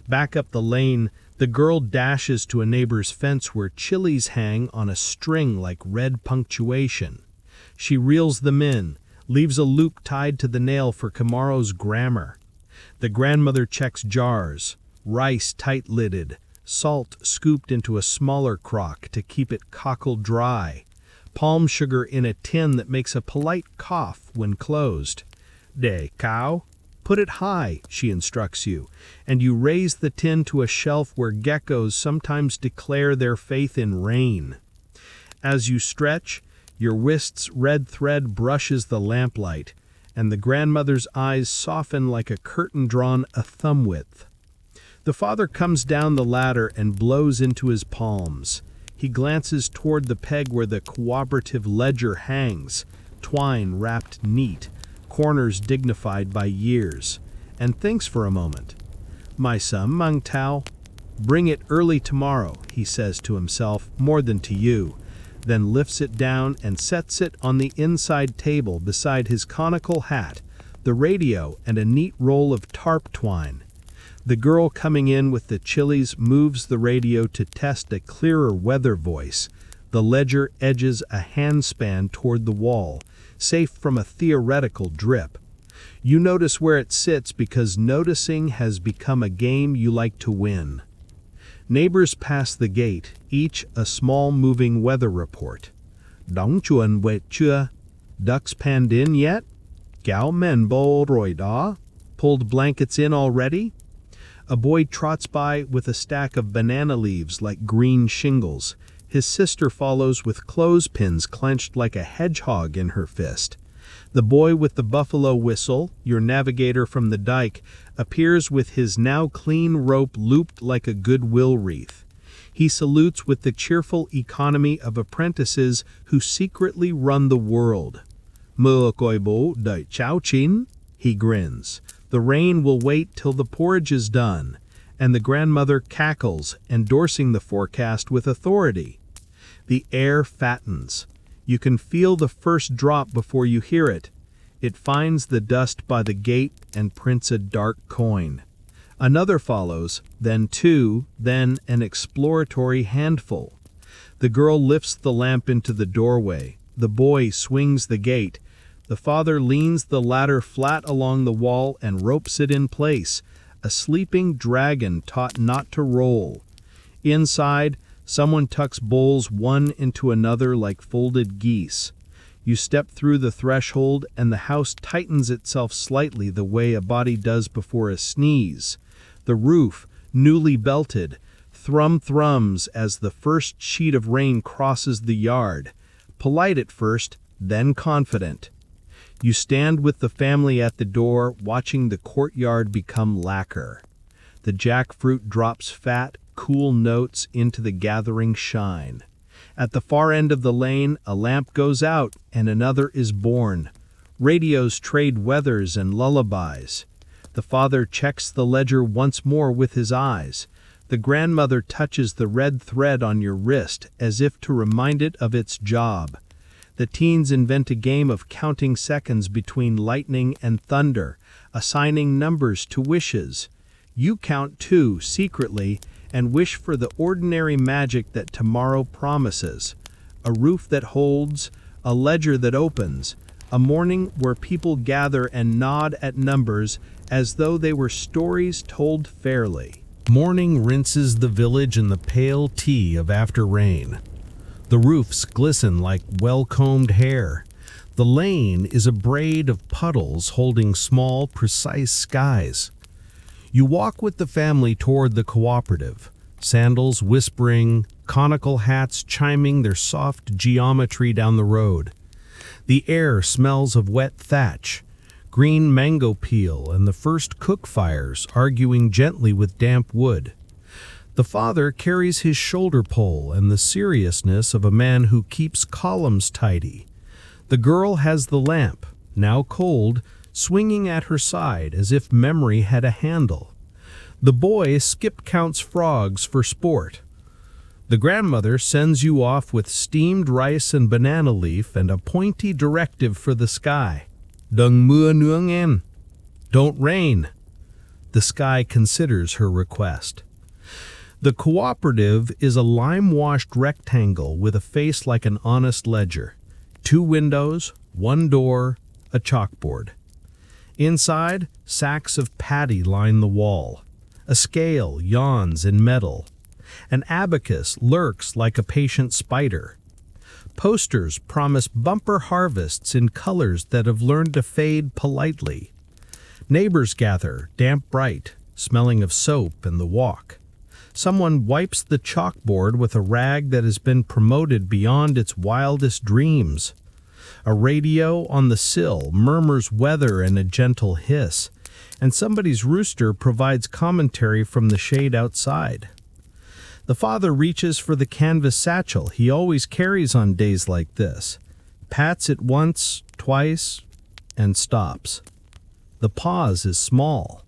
Back up the lane, the girl dashes to a neighbor's fence where chilies hang on a string like red punctuation. She reels them in, leaves a loop tied to the nail for tomorrow's grammar. The grandmother checks jars, rice tight-lidded, salt scooped into a smaller crock to keep it cockle dry, palm sugar in a tin that makes a polite cough when closed. De cow, put it high, she instructs you, and you raise the tin to a shelf where geckos sometimes declare their faith in rain. As you stretch, your wrist's red thread brushes the lamplight, and the grandmother's eyes soften like a curtain drawn a thumb width. The father comes down the ladder and blows into his palms. He glances toward the peg where the cooperative ledger hangs, twine wrapped neat, corners dignified by years, and thinks for a moment. My son, Mang Tao, bring it early tomorrow, he says to himself, more than to you, then lifts it down and sets it on the inside table beside his conical hat, the radio, and a neat roll of tarp twine. The girl coming in with the chilies moves the radio to test a clearer weather voice. The ledger edges a handspan toward the wall, safe from a theoretical drip. You notice where it sits because noticing has become a game you like to win. Neighbors pass the gate, each a small moving weather report. Dong chuan wet chua? Ducks panned in yet? Gao men bo roi da? Pulled blankets in already? A boy trots by with a stack of banana leaves like green shingles. His sister follows with clothespins clenched like a hedgehog in her fist. The boy with the buffalo whistle, your navigator from the dike, appears with his now clean rope looped like a goodwill wreath. He salutes with the cheerful economy of apprentices who secretly run the world. Mơ coi bố đợi cháo chín, he grins. The rain will wait till the porridge is done, and the grandmother cackles, endorsing the forecast with authority. The air fattens. You can feel the first drop before you hear it. It finds the dust by the gate and prints a dark coin. Another follows, then two, then an exploratory handful. The girl lifts the lamp into the doorway. The boy swings the gate. The father leans the ladder flat along the wall and ropes it in place, a sleeping dragon taught not to roll. Inside, someone tucks bowls one into another like folded geese. You step through the threshold and the house tightens itself slightly the way a body does before a sneeze. The roof, newly belted, thrums as the first sheet of rain crosses the yard. Polite at first, then confident. You stand with the family at the door, watching the courtyard become lacquer. The jackfruit drops fat, cool notes into the gathering shine. At the far end of the lane, a lamp goes out and another is born. Radios trade weathers and lullabies. The father checks the ledger once more with his eyes. The grandmother touches the red thread on your wrist as if to remind it of its job. The teens invent a game of counting seconds between lightning and thunder, assigning numbers to wishes. You count too, secretly, and wish for the ordinary magic that tomorrow promises. A roof that holds, a ledger that opens, a morning where people gather and nod at numbers as though they were stories told fairly. Morning rinses the village in the pale tea of after rain. The roofs glisten like well-combed hair. The lane is a braid of puddles holding small, precise skies. You walk with the family toward the cooperative, sandals whispering, conical hats chiming their soft geometry down the road. The air smells of wet thatch, green mango peel, and the first cook fires arguing gently with damp wood. The father carries his shoulder pole and the seriousness of a man who keeps columns tidy. The girl has the lamp, now cold, swinging at her side as if memory had a handle. The boy skip counts frogs for sport. The grandmother sends you off with steamed rice and banana leaf and a pointy directive for the sky. Đừng mưa nữa nghe. Don't rain. The sky considers her request. The cooperative is a lime-washed rectangle with a face like an honest ledger. 2 windows, 1 door, a chalkboard. Inside, sacks of paddy line the wall. A scale yawns in metal. An abacus lurks like a patient spider. Posters promise bumper harvests in colors that have learned to fade politely. Neighbors gather, damp bright, smelling of soap and the walk. Someone wipes the chalkboard with a rag that has been promoted beyond its wildest dreams. A radio on the sill murmurs weather and a gentle hiss, and somebody's rooster provides commentary from the shade outside. The father reaches for the canvas satchel he always carries on days like this, pats it once, twice, and stops. The pause is small,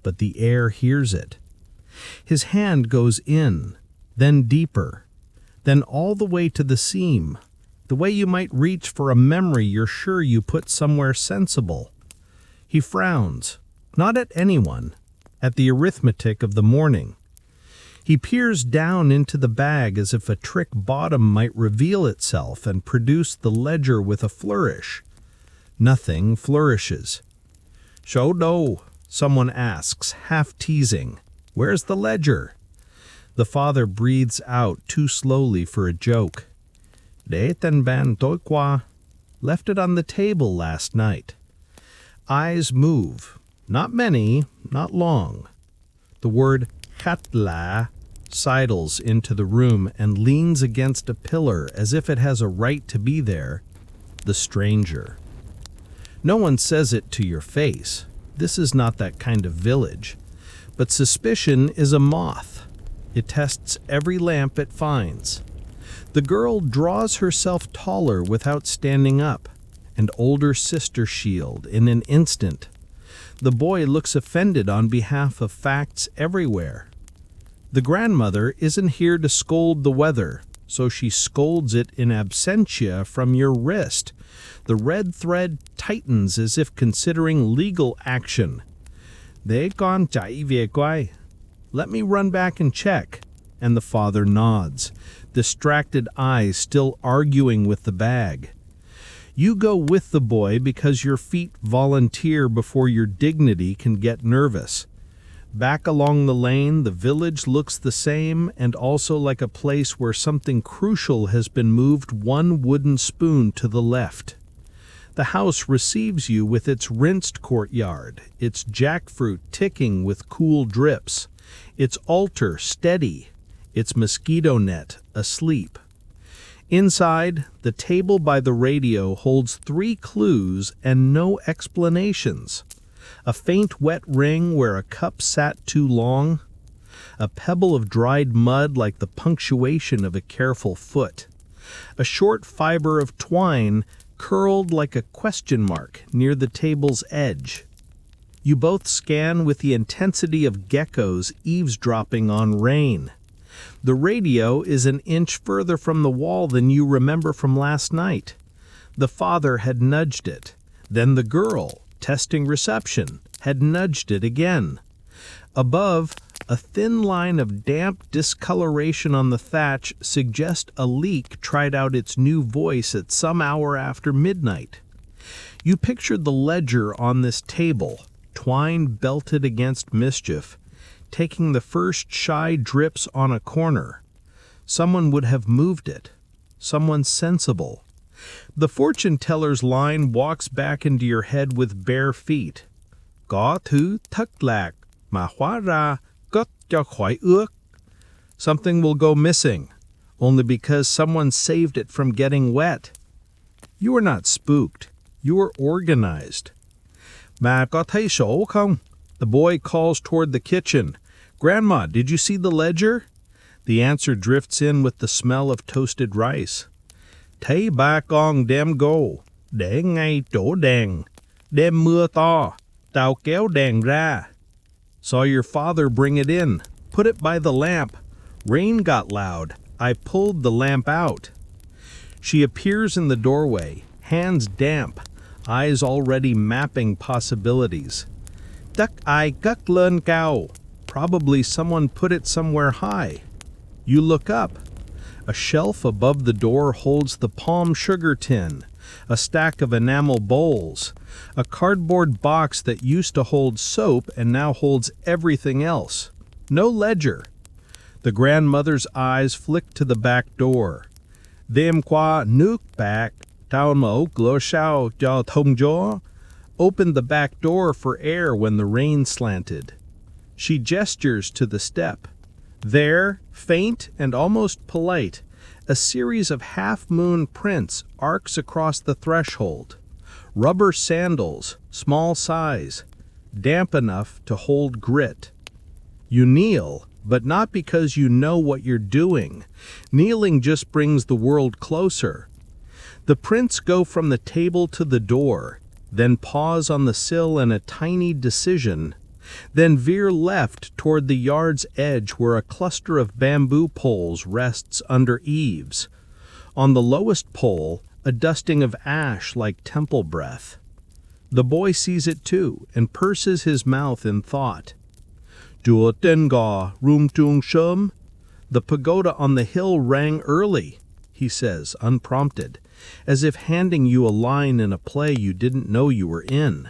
but the air hears it. His hand goes in, then deeper, then all the way to the seam, the way you might reach for a memory you're sure you put somewhere sensible. He frowns, not at anyone, at the arithmetic of the morning. He peers down into the bag as if a trick bottom might reveal itself and produce the ledger with a flourish. Nothing flourishes. "Show do?" someone asks, half teasing. "Where's the ledger?" The father breathes out too slowly for a joke. "Để ten ban tối qua. Left it on the table last night." Eyes move. Not many, not long. The word Katla sidles into the room and leans against a pillar as if it has a right to be there. The stranger. No one says it to your face. This is not that kind of village. But suspicion is a moth. It tests every lamp it finds. The girl draws herself taller without standing up, an older sister shield in an instant. The boy looks offended on behalf of facts everywhere. The grandmother isn't here to scold the weather, so she scolds it in absentia from your wrist. The red thread tightens as if considering legal action. Để con chạy về quay. Let me run back and check. And the father nods, distracted eyes still arguing with the bag. You go with the boy because your feet volunteer before your dignity can get nervous. Back along the lane, the village looks the same and also like a place where something crucial has been moved one wooden spoon to the left. The house receives you with its rinsed courtyard, its jackfruit ticking with cool drips, its altar steady, its mosquito net asleep. Inside, the table by the radio holds 3 clues and no explanations. A faint wet ring where a cup sat too long, a pebble of dried mud like the punctuation of a careful foot, a short fiber of twine curled like a question mark near the table's edge. You both scan with the intensity of geckos eavesdropping on rain. The radio is an inch further from the wall than you remember from last night. The father had nudged it. Then the girl, testing reception, had nudged it again. Above, a thin line of damp discoloration on the thatch suggests a leak tried out its new voice at some hour after midnight. You pictured the ledger on this table, twine belted against mischief, taking the first shy drips on a corner. Someone would have moved it. Someone sensible. The fortune teller's line walks back into your head with bare feet. Có thứ thất lạc mà hóa ra cất cho khỏi ước. Something will go missing, only because someone saved it from getting wet. You are not spooked. You are organized. Mà có thấy sổ không? The boy calls toward the kitchen. Grandma, did you see the ledger? The answer drifts in with the smell of toasted rice. Thấy ba con đem go, để ngay chỗ đèn. Đêm mưa to, tao kéo đèn ra. Saw your father bring it in. Put it by the lamp. Rain got loud. I pulled the lamp out. She appears in the doorway, hands damp, eyes already mapping possibilities. Duck ai guk lơn cao. Probably someone put it somewhere high. You look up. A shelf above the door holds the palm sugar tin, a stack of enamel bowls, a cardboard box that used to hold soap and now holds everything else. No ledger. The grandmother's eyes flick to the back door. Đêm qua nước bạc, tao mở cửa sau cho thông gió. Opened the back door for air when the rain slanted. She gestures to the step. There, faint and almost polite, a series of half-moon prints arcs across the threshold. Rubber sandals, small size, damp enough to hold grit. You kneel, but not because you know what you're doing. Kneeling just brings the world closer. The prints go from the table to the door, then pause on the sill in a tiny decision, then veer left toward the yard's edge where a cluster of bamboo poles rests under eaves. On the lowest pole, a dusting of ash like temple breath. The boy sees it too and purses his mouth in thought. Chùa Tên Gò, Rum Tung Shum. The pagoda on the hill rang early, he says, unprompted, as if handing you a line in a play you didn't know you were in.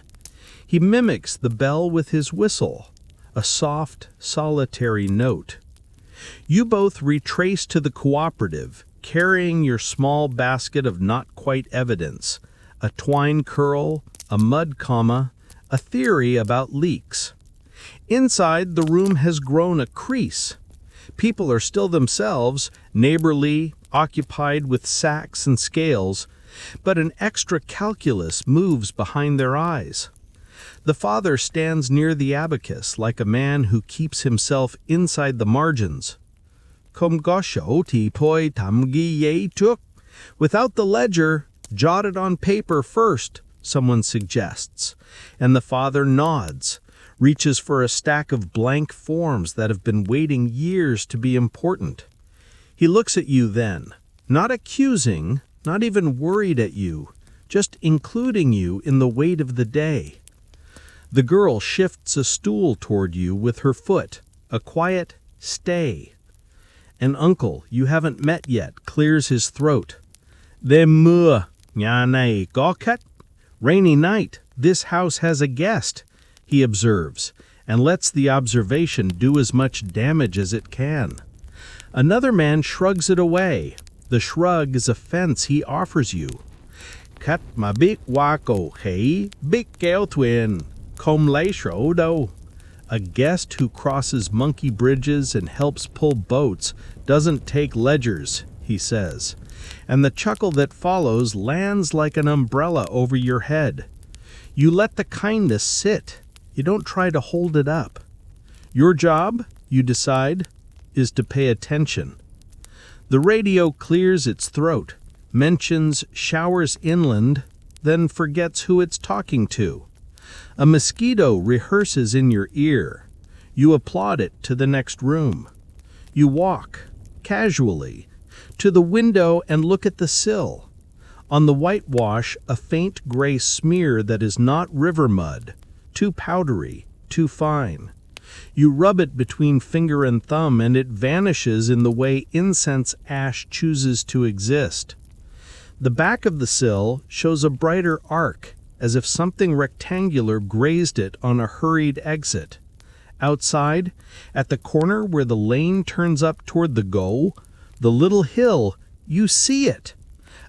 He mimics the bell with his whistle, a soft, solitary note. You both retrace to the cooperative, carrying your small basket of not quite evidence, a twine curl, a mud comma, a theory about leaks. Inside, the room has grown a crease. People are still themselves, neighborly, occupied with sacks and scales, but an extra calculus moves behind their eyes. The father stands near the abacus like a man who keeps himself inside the margins. Không có sổ thì thôi thầm ghi giấy trước. Without the ledger, jot it on paper first, someone suggests, and the father nods, reaches for a stack of blank forms that have been waiting years to be important. He looks at you then, not accusing, not even worried at you, just including you in the weight of the day. The girl shifts a stool toward you with her foot, a quiet stay. An uncle you haven't met yet clears his throat. Đêm mưa, nhà này có khách. Rainy night, this house has a guest, he observes, and lets the observation do as much damage as it can. Another man shrugs it away. The shrug is a fence he offers you. Khách mà biết qua cầu khỉ, biết kéo thuyền, không lấy sổ đâu. A guest who crosses monkey bridges and helps pull boats doesn't take ledgers, he says. And the chuckle that follows lands like an umbrella over your head. You let the kindness sit. You don't try to hold it up. Your job, you decide, is to pay attention. The radio clears its throat, mentions showers inland, then forgets who it's talking to. A mosquito rehearses in your ear. You applaud it to the next room. You walk, casually, to the window and look at the sill. On the whitewash, a faint gray smear that is not river mud, too powdery, too fine. You rub it between finger and thumb and it vanishes in the way incense ash chooses to exist. The back of the sill shows a brighter arc, as if something rectangular grazed it on a hurried exit. Outside, at the corner where the lane turns up toward the goal, the little hill, you see it.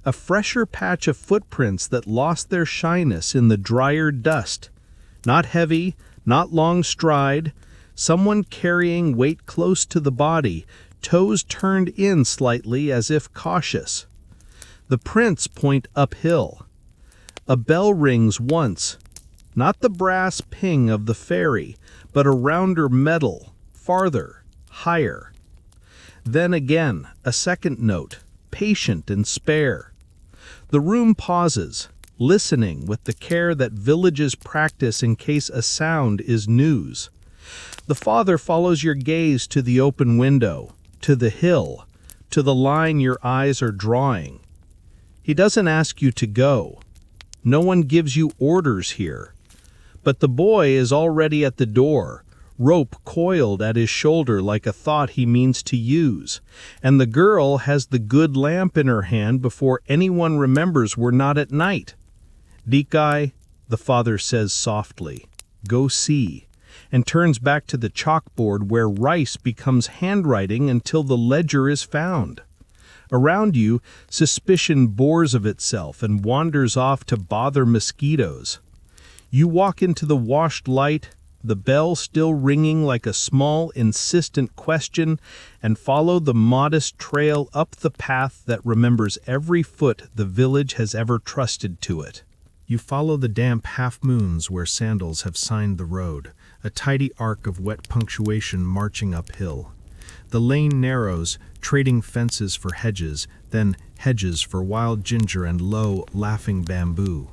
A fresher patch of footprints that lost their shyness in the drier dust. Not heavy, not long stride, someone carrying weight close to the body, toes turned in slightly as if cautious. The prints point uphill. A bell rings once, not the brass ping of the ferry, but a rounder metal, farther, higher. Then again, a second note, patient and spare. The room pauses, listening with the care that villages practice in case a sound is news. The father follows your gaze to the open window, to the hill, to the line your eyes are drawing. He doesn't ask you to go. No one gives you orders here. But the boy is already at the door, rope coiled at his shoulder like a thought he means to use, and the girl has the good lamp in her hand before anyone remembers we're not at night. Dikai, the father says softly, go see, and turns back to the chalkboard where rice becomes handwriting until the ledger is found. Around you, suspicion bores of itself and wanders off to bother mosquitoes. You walk into the washed light, the bell still ringing like a small, insistent question, and follow the modest trail up the path that remembers every foot the village has ever trusted to it. You follow the damp half-moons where sandals have signed the road, a tidy arc of wet punctuation marching uphill. The lane narrows, trading fences for hedges, then hedges for wild ginger and low, laughing bamboo.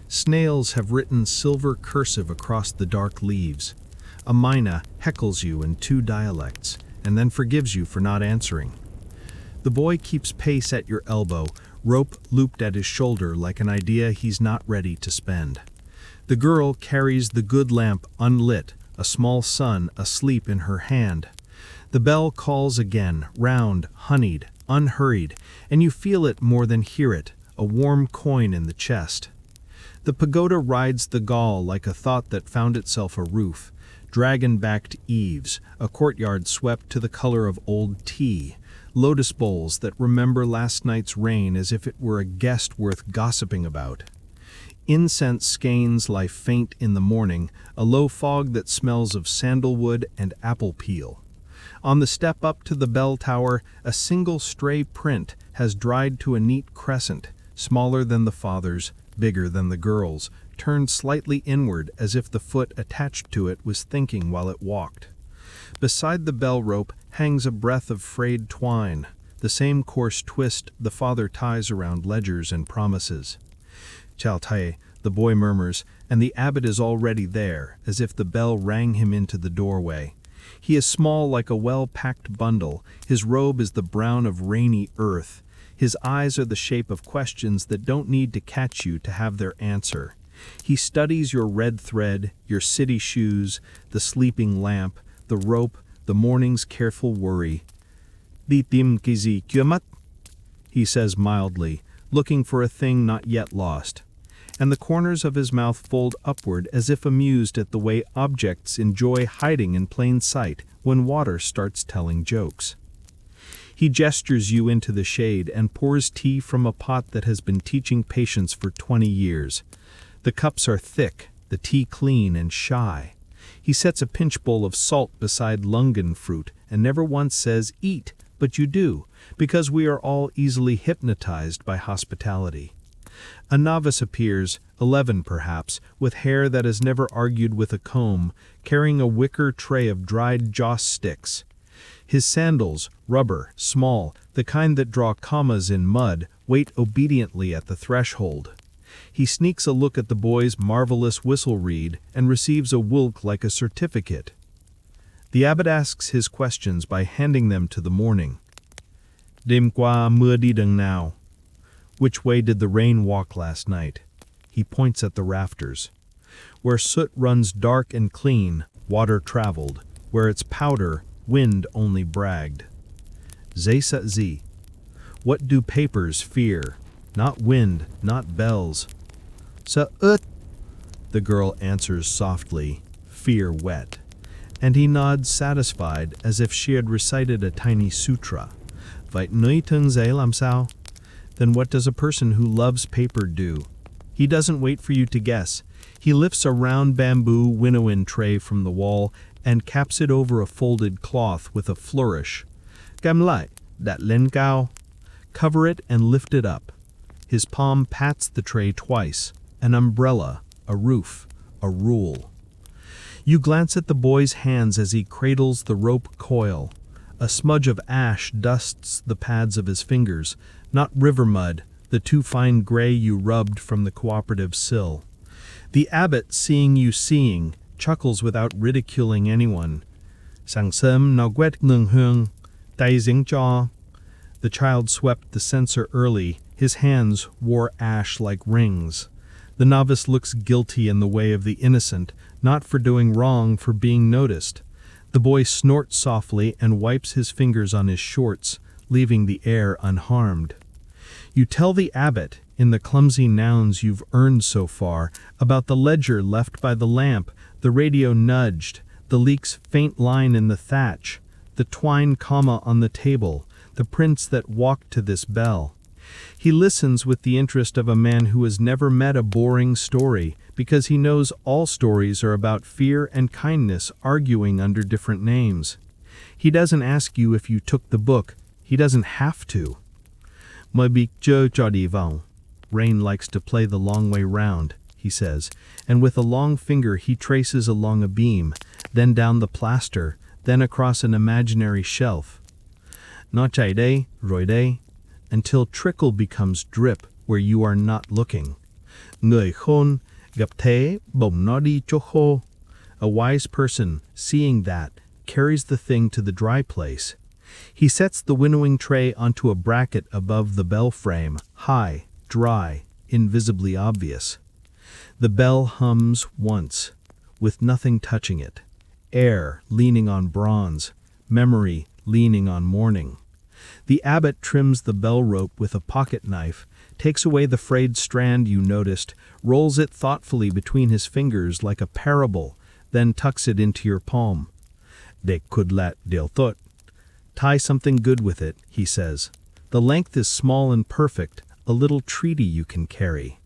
Snails have written silver cursive across the dark leaves. A mina heckles you in two dialects, and then forgives you for not answering. The boy keeps pace at your elbow, rope looped at his shoulder like an idea he's not ready to spend. The girl carries the good lamp unlit, a small sun asleep in her hand. The bell calls again, round, honeyed, unhurried, and you feel it more than hear it, a warm coin in the chest. The pagoda rides the gall like a thought that found itself a roof, dragon-backed eaves, a courtyard swept to the color of old tea, lotus bowls that remember last night's rain as if it were a guest worth gossiping about. Incense skeins lie faint in the morning, a low fog that smells of sandalwood and apple peel. On the step up to the bell tower, a single stray print has dried to a neat crescent, smaller than the father's, bigger than the girl's, turned slightly inward as if the foot attached to it was thinking while it walked. Beside the bell rope hangs a breath of frayed twine, the same coarse twist the father ties around ledgers and promises. Chao Tai, the boy murmurs, and the abbot is already there, as if the bell rang him into the doorway. He is small like a well-packed bundle, his robe is the brown of rainy earth, his eyes are the shape of questions that don't need to catch you to have their answer. He studies your red thread, your city shoes, the sleeping lamp, the rope, the morning's careful worry. Đi tìm cái gì chưa mất? He says mildly, looking for a thing not yet lost, and the corners of his mouth fold upward as if amused at the way objects enjoy hiding in plain sight when water starts telling jokes. He gestures you into the shade and pours tea from a pot that has been teaching patience for 20 years. The cups are thick, the tea clean and shy. He sets a pinch bowl of salt beside lungan fruit and never once says, "Eat," but you do, because we are all easily hypnotized by hospitality. A novice appears, 11 perhaps, with hair that has never argued with a comb, carrying a wicker tray of dried joss sticks. His sandals, rubber, small, the kind that draw commas in mud, wait obediently at the threshold. He sneaks a look at the boy's marvelous whistle reed and receives a wulk like a certificate. The abbot asks his questions by handing them to the morning. Đêm qua mưa đi đằng nào? Which way did the rain walk last night? He points at the rafters. Where soot runs dark and clean, water traveled. Where it's powder, wind only bragged. Zesa Z. What do papers fear? Not wind, not bells. Sa ut. The girl answers softly, fear wet. And he nods satisfied as if she had recited a tiny sutra. Vait nui tung zay lam sao? Then what does a person who loves paper do? He doesn't wait for you to guess. He lifts a round bamboo winnowing tray from the wall and caps it over a folded cloth with a flourish. Gam lai, dat len cao. Cover it and lift it up. His palm pats the tray twice. An umbrella, a roof, a rule. You glance at the boy's hands as he cradles the rope coil. A smudge of ash dusts the pads of his fingers, not river mud, the too fine gray you rubbed from the cooperative sill. The abbot, seeing you seeing, chuckles without ridiculing anyone. Sang sem na quét ngừng hương, tay dính cho. The child swept the censer early, his hands wore ash like rings. The novice looks guilty in the way of the innocent, not for doing wrong, for being noticed. The boy snorts softly and wipes his fingers on his shorts, leaving the air unharmed. You tell the abbot, in the clumsy nouns you've earned so far, about the ledger left by the lamp, the radio nudged, the leak's faint line in the thatch, the twine comma on the table, the prince that walked to this bell. He listens with the interest of a man who has never met a boring story, because he knows all stories are about fear and kindness arguing under different names. He doesn't ask you if you took the book. He doesn't have to. Moi bị chơi trò đi vòng. Rain likes to play the long way round, he says, and with a long finger he traces along a beam, then down the plaster, then across an imaginary shelf. Nó chảy đây, rồi đây, until trickle becomes drip where you are not looking. Người khôn, gặp thế, bỗng nó đi chỗ khô. A wise person, seeing that, carries the thing to the dry place. He sets the winnowing tray onto a bracket above the bell frame, high, dry, invisibly obvious. The bell hums once, with nothing touching it. Air leaning on bronze, memory leaning on morning. The abbot trims the bell rope with a pocket knife, takes away the frayed strand you noticed, rolls it thoughtfully between his fingers like a parable, then tucks it into your palm. De kudlat del thot. Tie something good with it, he says. The length is small and perfect, a little treaty you can carry.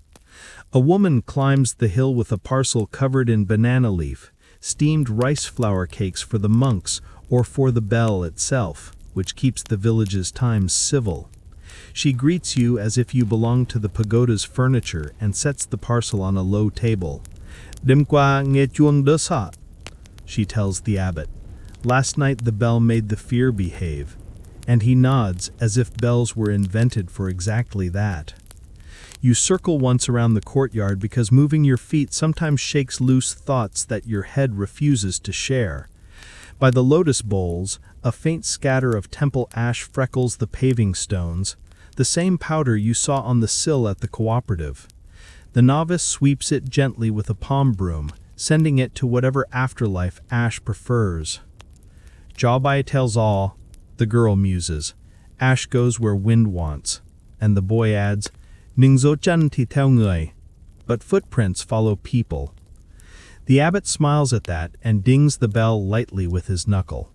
A woman climbs the hill with a parcel covered in banana leaf, steamed rice flour cakes for the monks or for the bell itself, which keeps the village's time civil. She greets you as if you belong to the pagoda's furniture and sets the parcel on a low table. Đêm qua nghe chuông đỡ sợ, she tells the abbot. Last night the bell made the fear behave, and he nods as if bells were invented for exactly that. You circle once around the courtyard because moving your feet sometimes shakes loose thoughts that your head refuses to share. By the lotus bowls, a faint scatter of temple ash freckles the paving stones, the same powder you saw on the sill at the cooperative. The novice sweeps it gently with a palm broom, sending it to whatever afterlife Ash prefers. Jawbai tells all, the girl muses. Ash goes where wind wants. And the boy adds, Ningzo chan ti theo người. But footprints follow people. The abbot smiles at that and dings the bell lightly with his knuckle.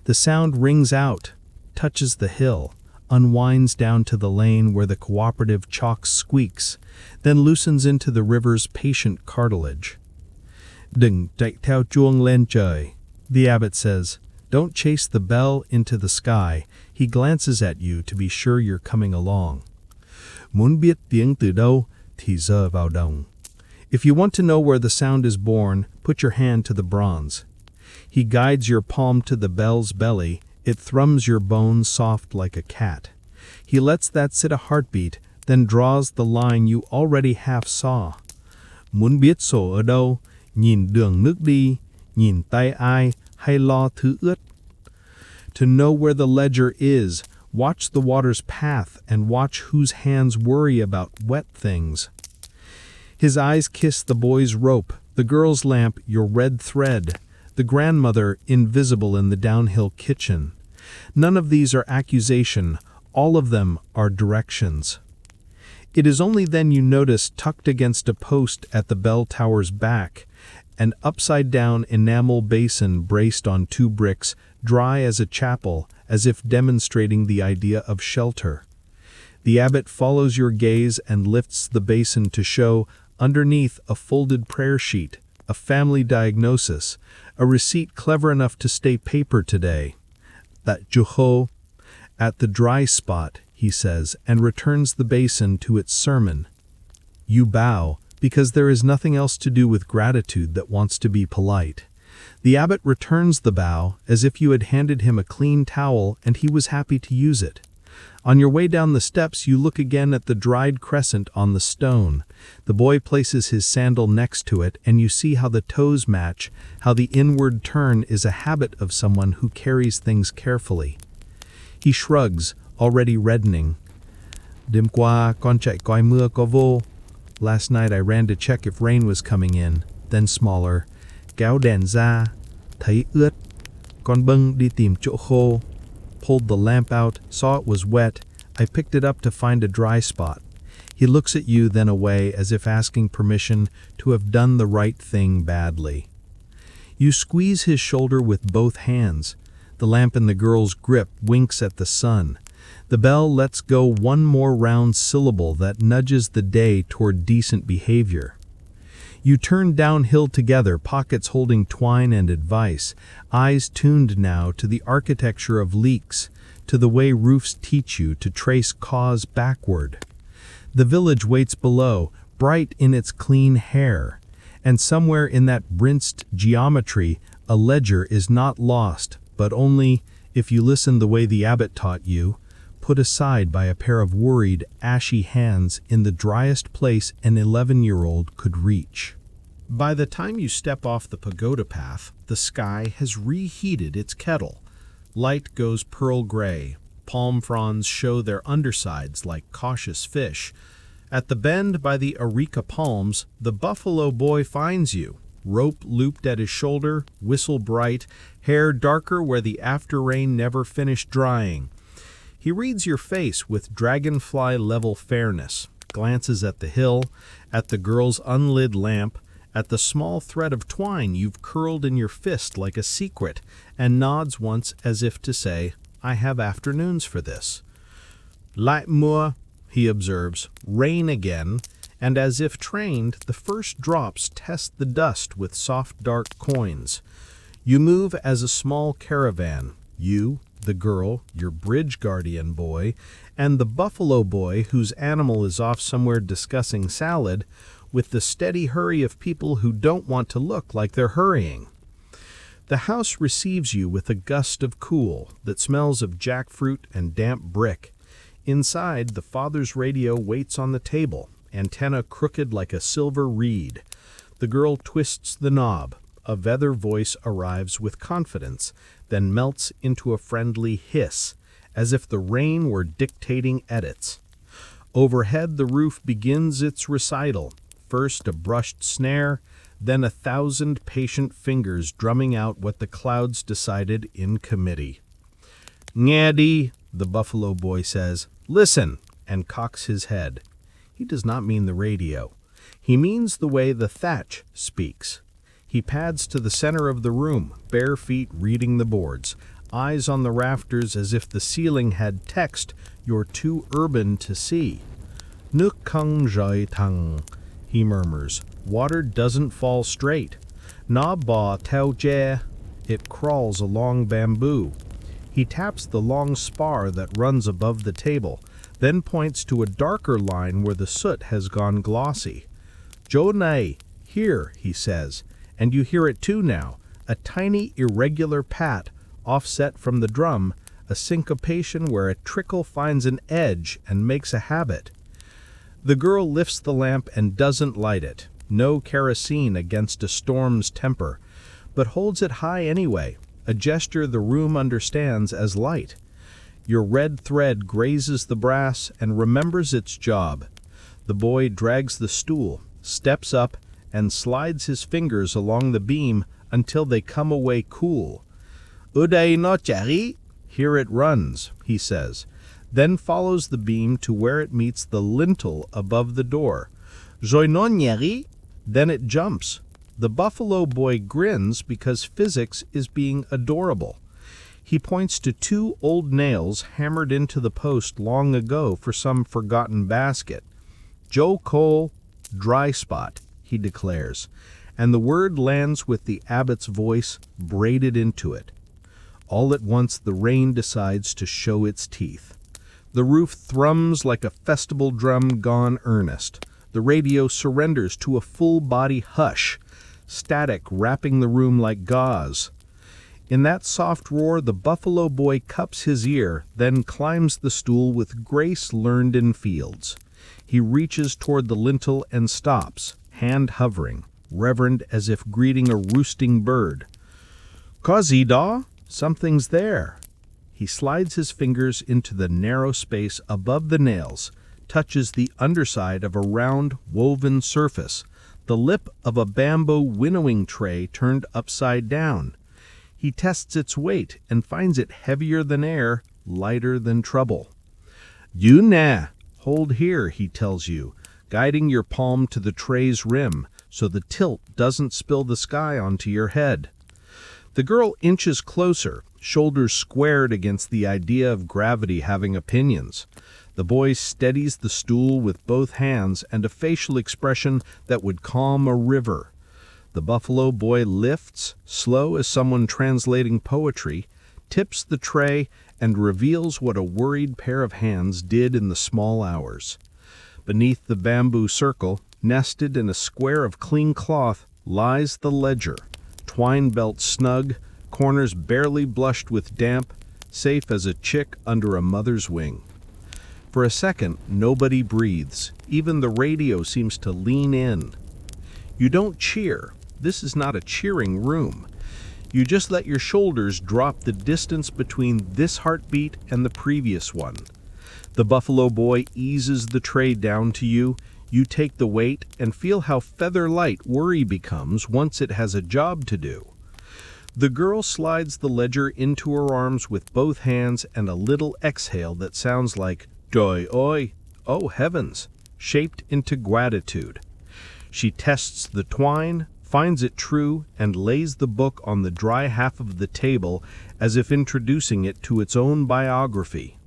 The sound rings out, touches the hill, unwinds down to the lane where the cooperative chalk squeaks, then loosens into the river's patient cartilage. Đừng chạy theo chuông lên trời, the abbot says. Don't chase the bell into the sky. He glances at you to be sure you're coming along. Muốn biết tiếng từ đâu thì giơ vào đồng. If you want to know where the sound is born, put your hand to the bronze. He guides your palm to the bell's belly. It thrums your bones soft like a cat. He lets that sit a heartbeat, then draws the line you already half saw. Muốn biết sổ ở đâu, nhìn đường nước đi, nhìn tay ai, hay lo thứ ướt. To know where the ledger is, watch the water's path and watch whose hands worry about wet things. His eyes kiss the boy's rope, the girl's lamp, your red thread, the grandmother invisible in the downhill kitchen. None of these are accusation, all of them are directions. It is only then you notice, tucked against a post at the bell tower's back, an upside-down enamel basin braced on 2 bricks, dry as a chapel, as if demonstrating the idea of shelter. The abbot follows your gaze and lifts the basin to show, underneath, a folded prayer sheet, a family diagnosis, a receipt clever enough to stay paper today. That juho, at the dry spot, he says, and returns the basin to its sermon. You bow, because there is nothing else to do with gratitude that wants to be polite. The abbot returns the bow as if you had handed him a clean towel and he was happy to use it. On your way down the steps, you look again at the dried crescent on the stone. The boy places his sandal next to it, and you see how the toes match, how the inward turn is a habit of someone who carries things carefully. He shrugs, already reddening. Đêm qua con chạy coi mưa có vô. Last night I ran to check if rain was coming in, then smaller. Kéo đèn ra, thấy ướt. Con bưng đi tìm chỗ khô. Pulled the lamp out, saw it was wet. I picked it up to find a dry spot. He looks at you, then away, as if asking permission to have done the right thing badly. You squeeze his shoulder with both hands. The lamp in the girl's grip winks at the sun. The bell lets go one more round syllable that nudges the day toward decent behavior. You turn downhill together, pockets holding twine and advice, eyes tuned now to the architecture of leaks, to the way roofs teach you to trace cause backward. The village waits below, bright in its clean hair, and somewhere in that rinsed geometry, a ledger is not lost, but only, if you listen the way the abbot taught you, put aside by a pair of worried, ashy hands in the driest place an 11-year-old could reach. By the time you step off the pagoda path, the sky has reheated its kettle. Light goes pearl gray. Palm fronds show their undersides like cautious fish. At the bend by the areca palms, the buffalo boy finds you, rope looped at his shoulder, whistle bright, hair darker where the after rain never finished drying. He reads your face with dragonfly-level fairness, glances at the hill, at the girl's unlit lamp, at the small thread of twine you've curled in your fist like a secret, and nods once as if to say, I have afternoons for this. Lại mưa, he observes, rain again, and as if trained, the first drops test the dust with soft dark coins. You move as a small caravan, you, the girl, your bridge guardian boy, and the buffalo boy whose animal is off somewhere discussing salad, with the steady hurry of people who don't want to look like they're hurrying. The house receives you with a gust of cool that smells of jackfruit and damp brick. Inside, the father's radio waits on the table, antenna crooked like a silver reed. The girl twists the knob. A feather voice arrives with confidence, then melts into a friendly hiss, as if the rain were dictating edits. Overhead, the roof begins its recital. first a brushed snare, then 1,000 patient fingers drumming out what the clouds decided in committee. "Ngaddy," the buffalo boy says, "listen," and cocks his head. He does not mean the radio. He means the way the thatch speaks. He pads to the center of the room, bare feet reading the boards, eyes on the rafters as if the ceiling had text you're too urban to see. "Nuk kung jai tang," he murmurs. "Water doesn't fall straight. Na ba tau je." It crawls along bamboo. He taps the long spar that runs above the table, then points to a darker line where the soot has gone glossy. "Jo nei, here," he says, and you hear it too now, a tiny irregular pat, offset from the drum, a syncopation where a trickle finds an edge and makes a habit. The girl lifts the lamp and doesn't light it, no kerosene against a storm's temper, but holds it high anyway, a gesture the room understands as light. Your red thread grazes the brass and remembers its job. The boy drags the stool, steps up, and slides his fingers along the beam until they come away cool. "Uday no chari?" "Here it runs," he says, then follows the beam to where it meets the lintel above the door. "Joi no nyeri?" Then it jumps. The buffalo boy grins because physics is being adorable. He points to 2 old nails hammered into the post long ago for some forgotten basket. "Jo Cole, dry spot," he declares, and the word lands with the abbot's voice braided into it. All at once the rain decides to show its teeth. The roof thrums like a festival drum gone earnest. The radio surrenders to a full-body hush, static wrapping the room like gauze. In that soft roar, the buffalo boy cups his ear, then climbs the stool with grace learned in fields. He reaches toward the lintel and stops, hand hovering, reverent as if greeting a roosting bird. "Kazi da? Something's there." He slides his fingers into the narrow space above the nails, touches the underside of a round, woven surface, the lip of a bamboo winnowing tray turned upside down. He tests its weight and finds it heavier than air, lighter than trouble. "You na, hold here," he tells you, guiding your palm to the tray's rim so the tilt doesn't spill the sky onto your head. The girl inches closer, shoulders squared against the idea of gravity having opinions. The boy steadies the stool with both hands and a facial expression that would calm a river. The buffalo boy lifts, slow as someone translating poetry, tips the tray, and reveals what a worried pair of hands did in the small hours. Beneath the bamboo circle, nested in a square of clean cloth, lies the ledger, twine belt snug, corners barely blushed with damp, safe as a chick under a mother's wing. For a second, nobody breathes. Even the radio seems to lean in. You don't cheer. This is not a cheering room. You just let your shoulders drop the distance between this heartbeat and the previous one. The buffalo boy eases the tray down to you. You take the weight and feel how feather-light worry becomes once it has a job to do. The girl slides the ledger into her arms with both hands and a little exhale that sounds like "Joy oi, oh heavens," shaped into gratitude. She tests the twine, finds it true, and lays the book on the dry half of the table as if introducing it to its own biography.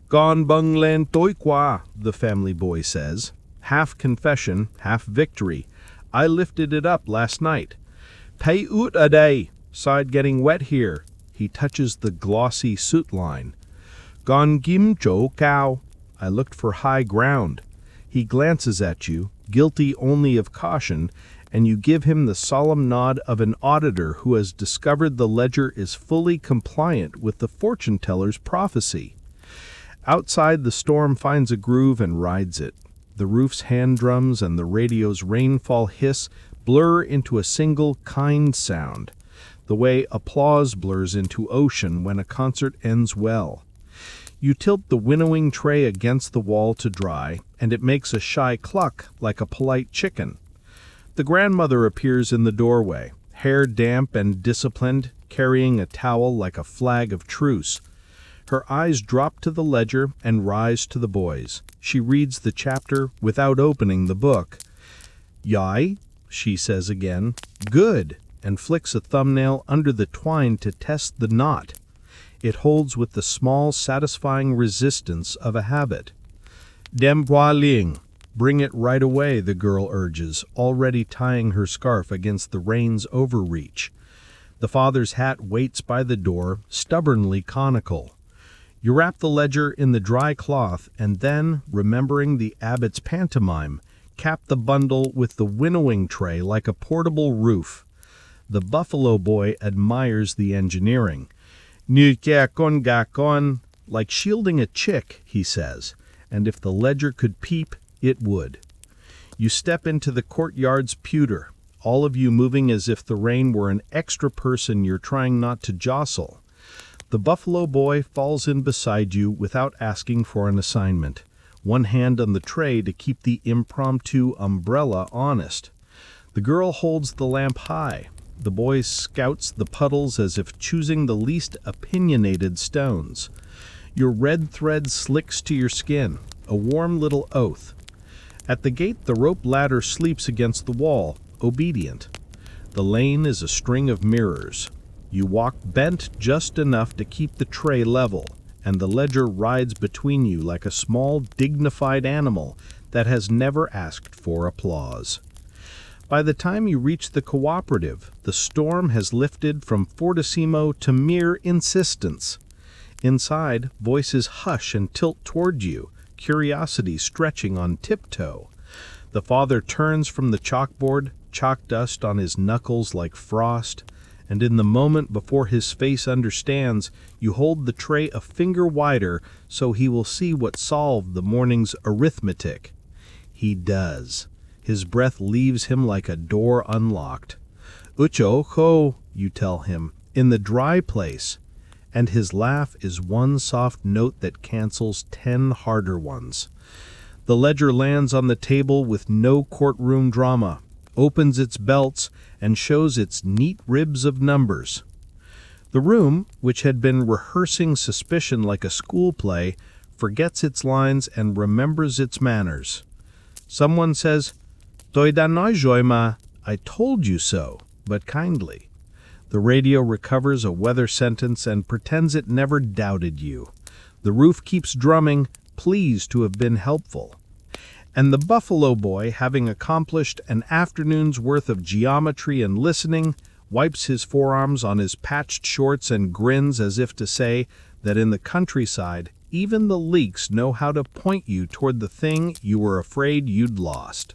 "Gon bung len toi qua," the family boy says. Half confession, half victory. "I lifted it up last night." "Pay oot a day," "Side getting wet here." He touches the glossy soot line. "Gon gim jo cow." "I looked for high ground." He glances at you, guilty only of caution, and you give him the solemn nod of an auditor who has discovered the ledger is fully compliant with the fortune-teller's prophecy. Outside, the storm finds a groove and rides it. The roof's hand drums and the radio's rainfall hiss blur into a single kind sound, the way applause blurs into ocean when a concert ends well. You tilt the winnowing tray against the wall to dry, and it makes a shy cluck like a polite chicken. The grandmother appears in the doorway, hair damp and disciplined, carrying a towel like a flag of truce. Her eyes drop to the ledger and rise to the boys. She reads the chapter without opening the book. "Yai," she says again. "Good," and flicks a thumbnail under the twine to test the knot. It holds with the small, satisfying resistance of a habit. "Dem poiling." "Bring it right away," the girl urges, already tying her scarf against the rain's overreach. The father's hat waits by the door, stubbornly conical. You wrap the ledger in the dry cloth and then, remembering the abbot's pantomime, cap the bundle with the winnowing tray like a portable roof. The buffalo boy admires the engineering. "Nu gakon gakon," like shielding a chick, he says, and if the ledger could peep, it would. You step into the courtyard's pewter, all of you moving as if the rain were an extra person you're trying not to jostle. The buffalo boy falls in beside you without asking for an assignment, one hand on the tray to keep the impromptu umbrella honest. The girl holds the lamp high. The boy scouts the puddles as if choosing the least opinionated stones. Your red thread slicks to your skin, a warm little oath. At the gate, the rope ladder sleeps against the wall, obedient. The lane is a string of mirrors. You walk bent just enough to keep the tray level, and the ledger rides between you like a small, dignified animal that has never asked for applause. By the time you reach the cooperative, the storm has lifted from fortissimo to mere insistence. Inside, voices hush and tilt toward you, curiosity stretching on tiptoe. The father turns from the chalkboard, chalk dust on his knuckles like frost, and in the moment before his face understands, you hold the tray a finger wider so he will see what solved the morning's arithmetic. He does. His breath leaves him like a door unlocked. "Ucho ho," you tell him, "in the dry place," and his laugh is one soft note that cancels 10 harder ones. The ledger lands on the table with no courtroom drama, opens its belts, and shows its neat ribs of numbers. The room, which had been rehearsing suspicion like a school play, forgets its lines and remembers its manners. Someone says, "Toi da noi joima," I told you so, but kindly. The radio recovers a weather sentence and pretends it never doubted you. The roof keeps drumming, pleased to have been helpful. And the buffalo boy, having accomplished an afternoon's worth of geometry and listening, wipes his forearms on his patched shorts and grins as if to say that in the countryside, even the leaks know how to point you toward the thing you were afraid you'd lost.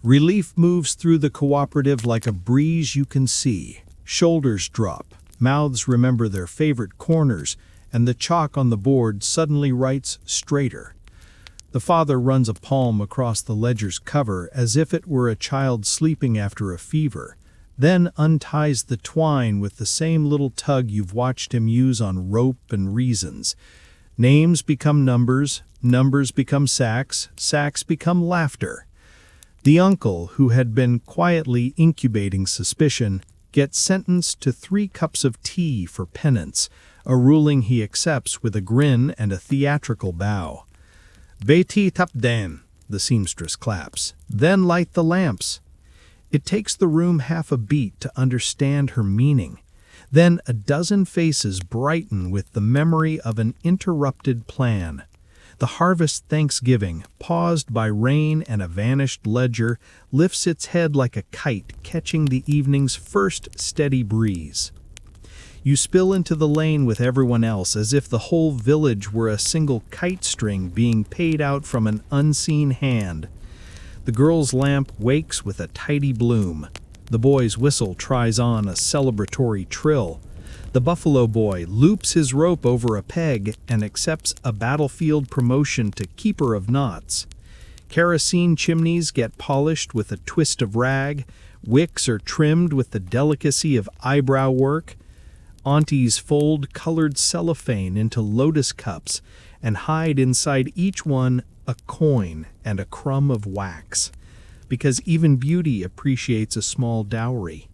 Relief moves through the cooperative like a breeze you can see. Shoulders drop, mouths remember their favorite corners, and the chalk on the board suddenly writes straighter. The father runs a palm across the ledger's cover as if it were a child sleeping after a fever, then unties the twine with the same little tug you've watched him use on rope and reasons. Names become numbers, numbers become sacks, sacks become laughter. The uncle, who had been quietly incubating suspicion, gets sentenced to 3 cups of tea for penance, a ruling he accepts with a grin and a theatrical bow. "Veti tap dan," the seamstress claps. "Then light the lamps." It takes the room half a beat to understand her meaning. Then a dozen faces brighten with the memory of an interrupted plan. The harvest Thanksgiving, paused by rain and a vanished ledger, lifts its head like a kite catching the evening's first steady breeze. You spill into the lane with everyone else as if the whole village were a single kite string being paid out from an unseen hand. The girl's lamp wakes with a tidy bloom. The boy's whistle tries on a celebratory trill. The buffalo boy loops his rope over a peg and accepts a battlefield promotion to keeper of knots. Kerosene chimneys get polished with a twist of rag. Wicks are trimmed with the delicacy of eyebrow work. Aunties fold colored cellophane into lotus cups, and hide inside each one a coin and a crumb of wax, because even beauty appreciates a small dowry.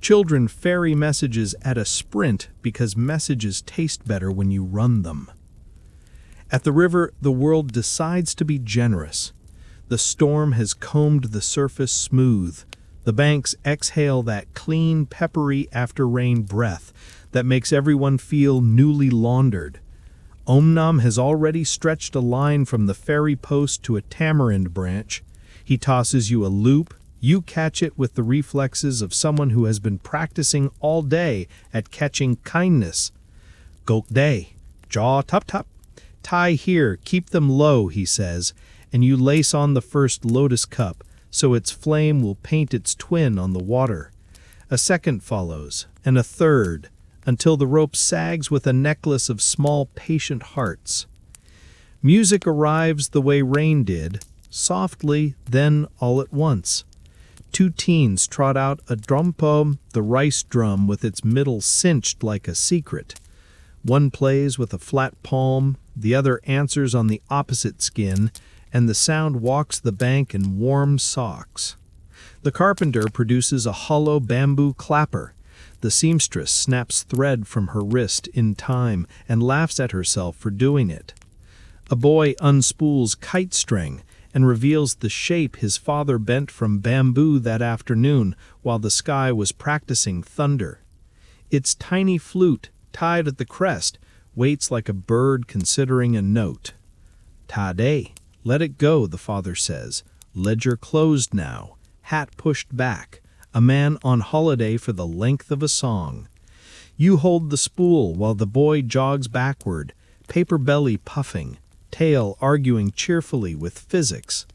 Children ferry messages at a sprint because messages taste better when you run them. At the river, the world decides to be generous. The storm has combed the surface smooth. The banks exhale that clean, peppery after-rain breath that makes everyone feel newly laundered. Omnam has already stretched a line from the ferry post to a tamarind branch. He tosses you a loop. You catch it with the reflexes of someone who has been practicing all day at catching kindness. Gok day, jaw tup tup. Tie here, keep them low, he says, and you lace on the first lotus cup so its flame will paint its twin on the water. A second follows, and a third, until the rope sags with a necklace of small patient hearts. Music arrives the way rain did, softly, then all at once. Two teens trot out a drumpom, the rice drum with its middle cinched like a secret. One plays with a flat palm, the other answers on the opposite skin, and the sound walks the bank in warm socks. The carpenter produces a hollow bamboo clapper. The seamstress snaps thread from her wrist in time and laughs at herself for doing it. A boy unspools kite string and reveals the shape his father bent from bamboo that afternoon while the sky was practicing thunder. Its tiny flute, tied at the crest, waits like a bird considering a note. "Tade, let it go," the father says. Ledger closed now, hat pushed back, a man on holiday for the length of a song. You hold the spool while the boy jogs backward, paper belly puffing, tail arguing cheerfully with physics.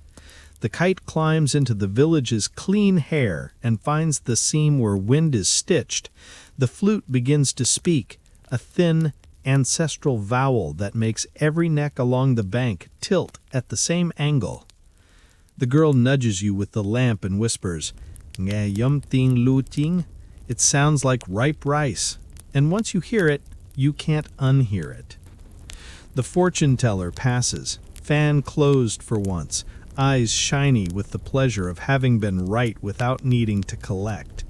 The kite climbs into the village's clean hair and finds the seam where wind is stitched. The flute begins to speak, a thin, ancestral vowel that makes every neck along the bank tilt at the same angle. The girl nudges you with the lamp and whispers, "Nga yum ting lu ting." It sounds like ripe rice, and once you hear it, you can't unhear it. The fortune teller passes, fan closed for once, eyes shiny with the pleasure of having been right without needing to collect.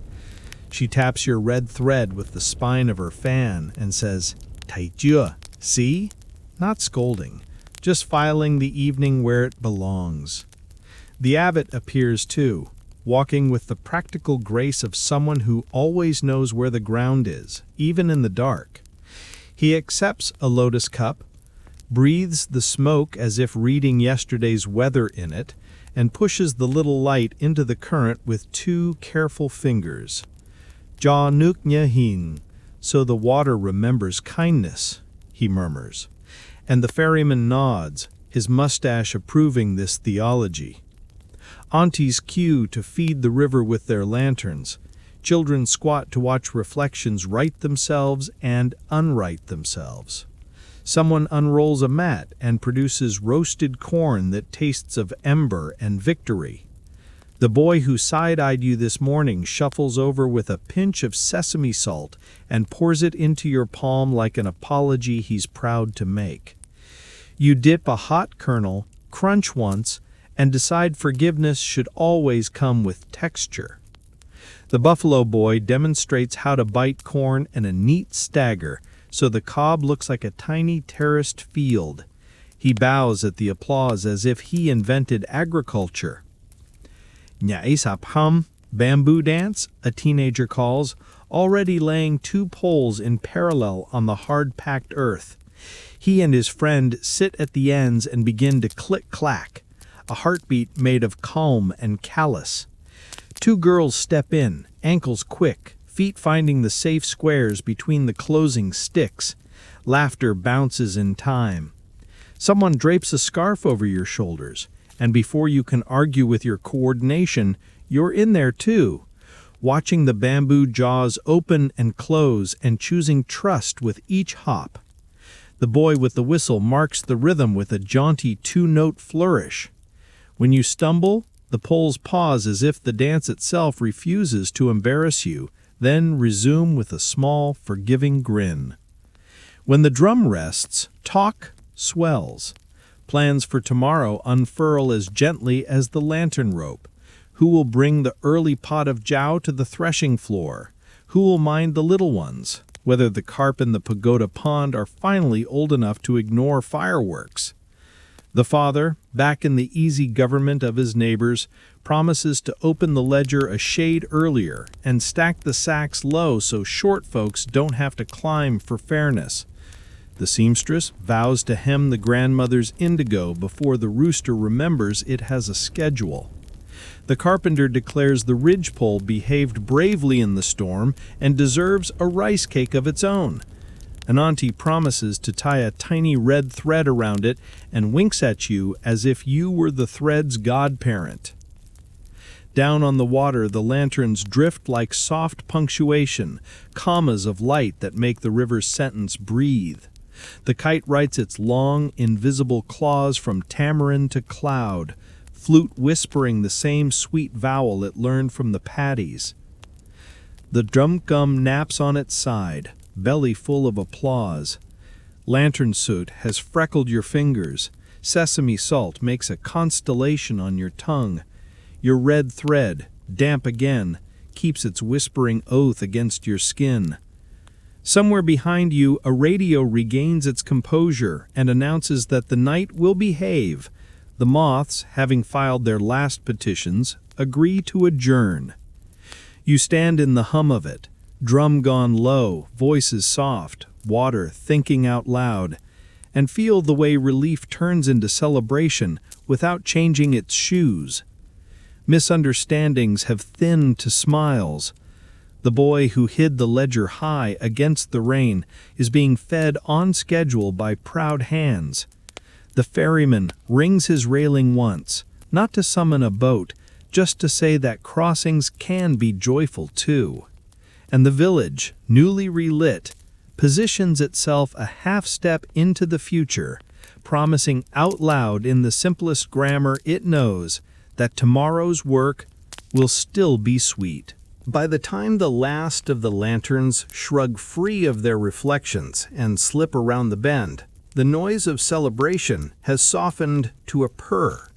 She taps your red thread with the spine of her fan and says, "Tai jua," see? Not scolding, just filing the evening where it belongs. The abbot appears too, walking with the practical grace of someone who always knows where the ground is, even in the dark. He accepts a lotus cup, breathes the smoke as if reading yesterday's weather in it, and pushes the little light into the current with two careful fingers. "Ja nuk nya hin," so the water remembers kindness, he murmurs. And the ferryman nods, his mustache approving this theology. Aunties queue to feed the river with their lanterns. Children squat to watch reflections right themselves and unright themselves. Someone unrolls a mat and produces roasted corn that tastes of ember and victory. The boy who side-eyed you this morning shuffles over with a pinch of sesame salt and pours it into your palm like an apology he's proud to make. You dip a hot kernel, crunch once, and decide forgiveness should always come with texture. The buffalo boy demonstrates how to bite corn in a neat stagger, so the cob looks like a tiny terraced field. He bows at the applause as if he invented agriculture. "Nyaisap hum," bamboo dance, a teenager calls, already laying two poles in parallel on the hard-packed earth. He and his friend sit at the ends and begin to click-clack, a heartbeat made of calm and callous. Two girls step in, ankles quick, feet finding the safe squares between the closing sticks. Laughter bounces in time. Someone drapes a scarf over your shoulders, and before you can argue with your coordination, you're in there too, watching the bamboo jaws open and close and choosing trust with each hop. The boy with the whistle marks the rhythm with a jaunty two-note flourish. When you stumble, the poles pause as if the dance itself refuses to embarrass you, then resume with a small, forgiving grin. When the drum rests, talk, swells. Plans for tomorrow unfurl as gently as the lantern rope. Who will bring the early pot of jow to the threshing floor? Who will mind the little ones? Whether the carp in the pagoda pond are finally old enough to ignore fireworks. The father, back in the easy government of his neighbors, promises to open the ledger a shade earlier and stack the sacks low so short folks don't have to climb for fairness. The seamstress vows to hem the grandmother's indigo before the rooster remembers it has a schedule. The carpenter declares the ridgepole behaved bravely in the storm and deserves a rice cake of its own. An auntie promises to tie a tiny red thread around it and winks at you as if you were the thread's godparent. Down on the water, the lanterns drift like soft punctuation, commas of light that make the river's sentence breathe. The kite writes its long, invisible claws from tamarin to cloud, flute whispering the same sweet vowel it learned from the paddies. The drum-gum naps on its side, belly full of applause. Lantern soot has freckled your fingers. Sesame salt makes a constellation on your tongue. Your red thread, damp again, keeps its whispering oath against your skin. Somewhere behind you, a radio regains its composure and announces that the night will behave. The moths, having filed their last petitions, agree to adjourn. You stand in the hum of it, drum gone low, voices soft, water thinking out loud, and feel the way relief turns into celebration without changing its shoes. Misunderstandings have thinned to smiles. The boy who hid the ledger high against the rain is being fed on schedule by proud hands. The ferryman rings his railing once, not to summon a boat, just to say that crossings can be joyful too. And the village, newly relit, positions itself a half step into the future, promising out loud in the simplest grammar it knows that tomorrow's work will still be sweet. By the time the last of the lanterns shrug free of their reflections and slip around the bend, the noise of celebration has softened to a purr.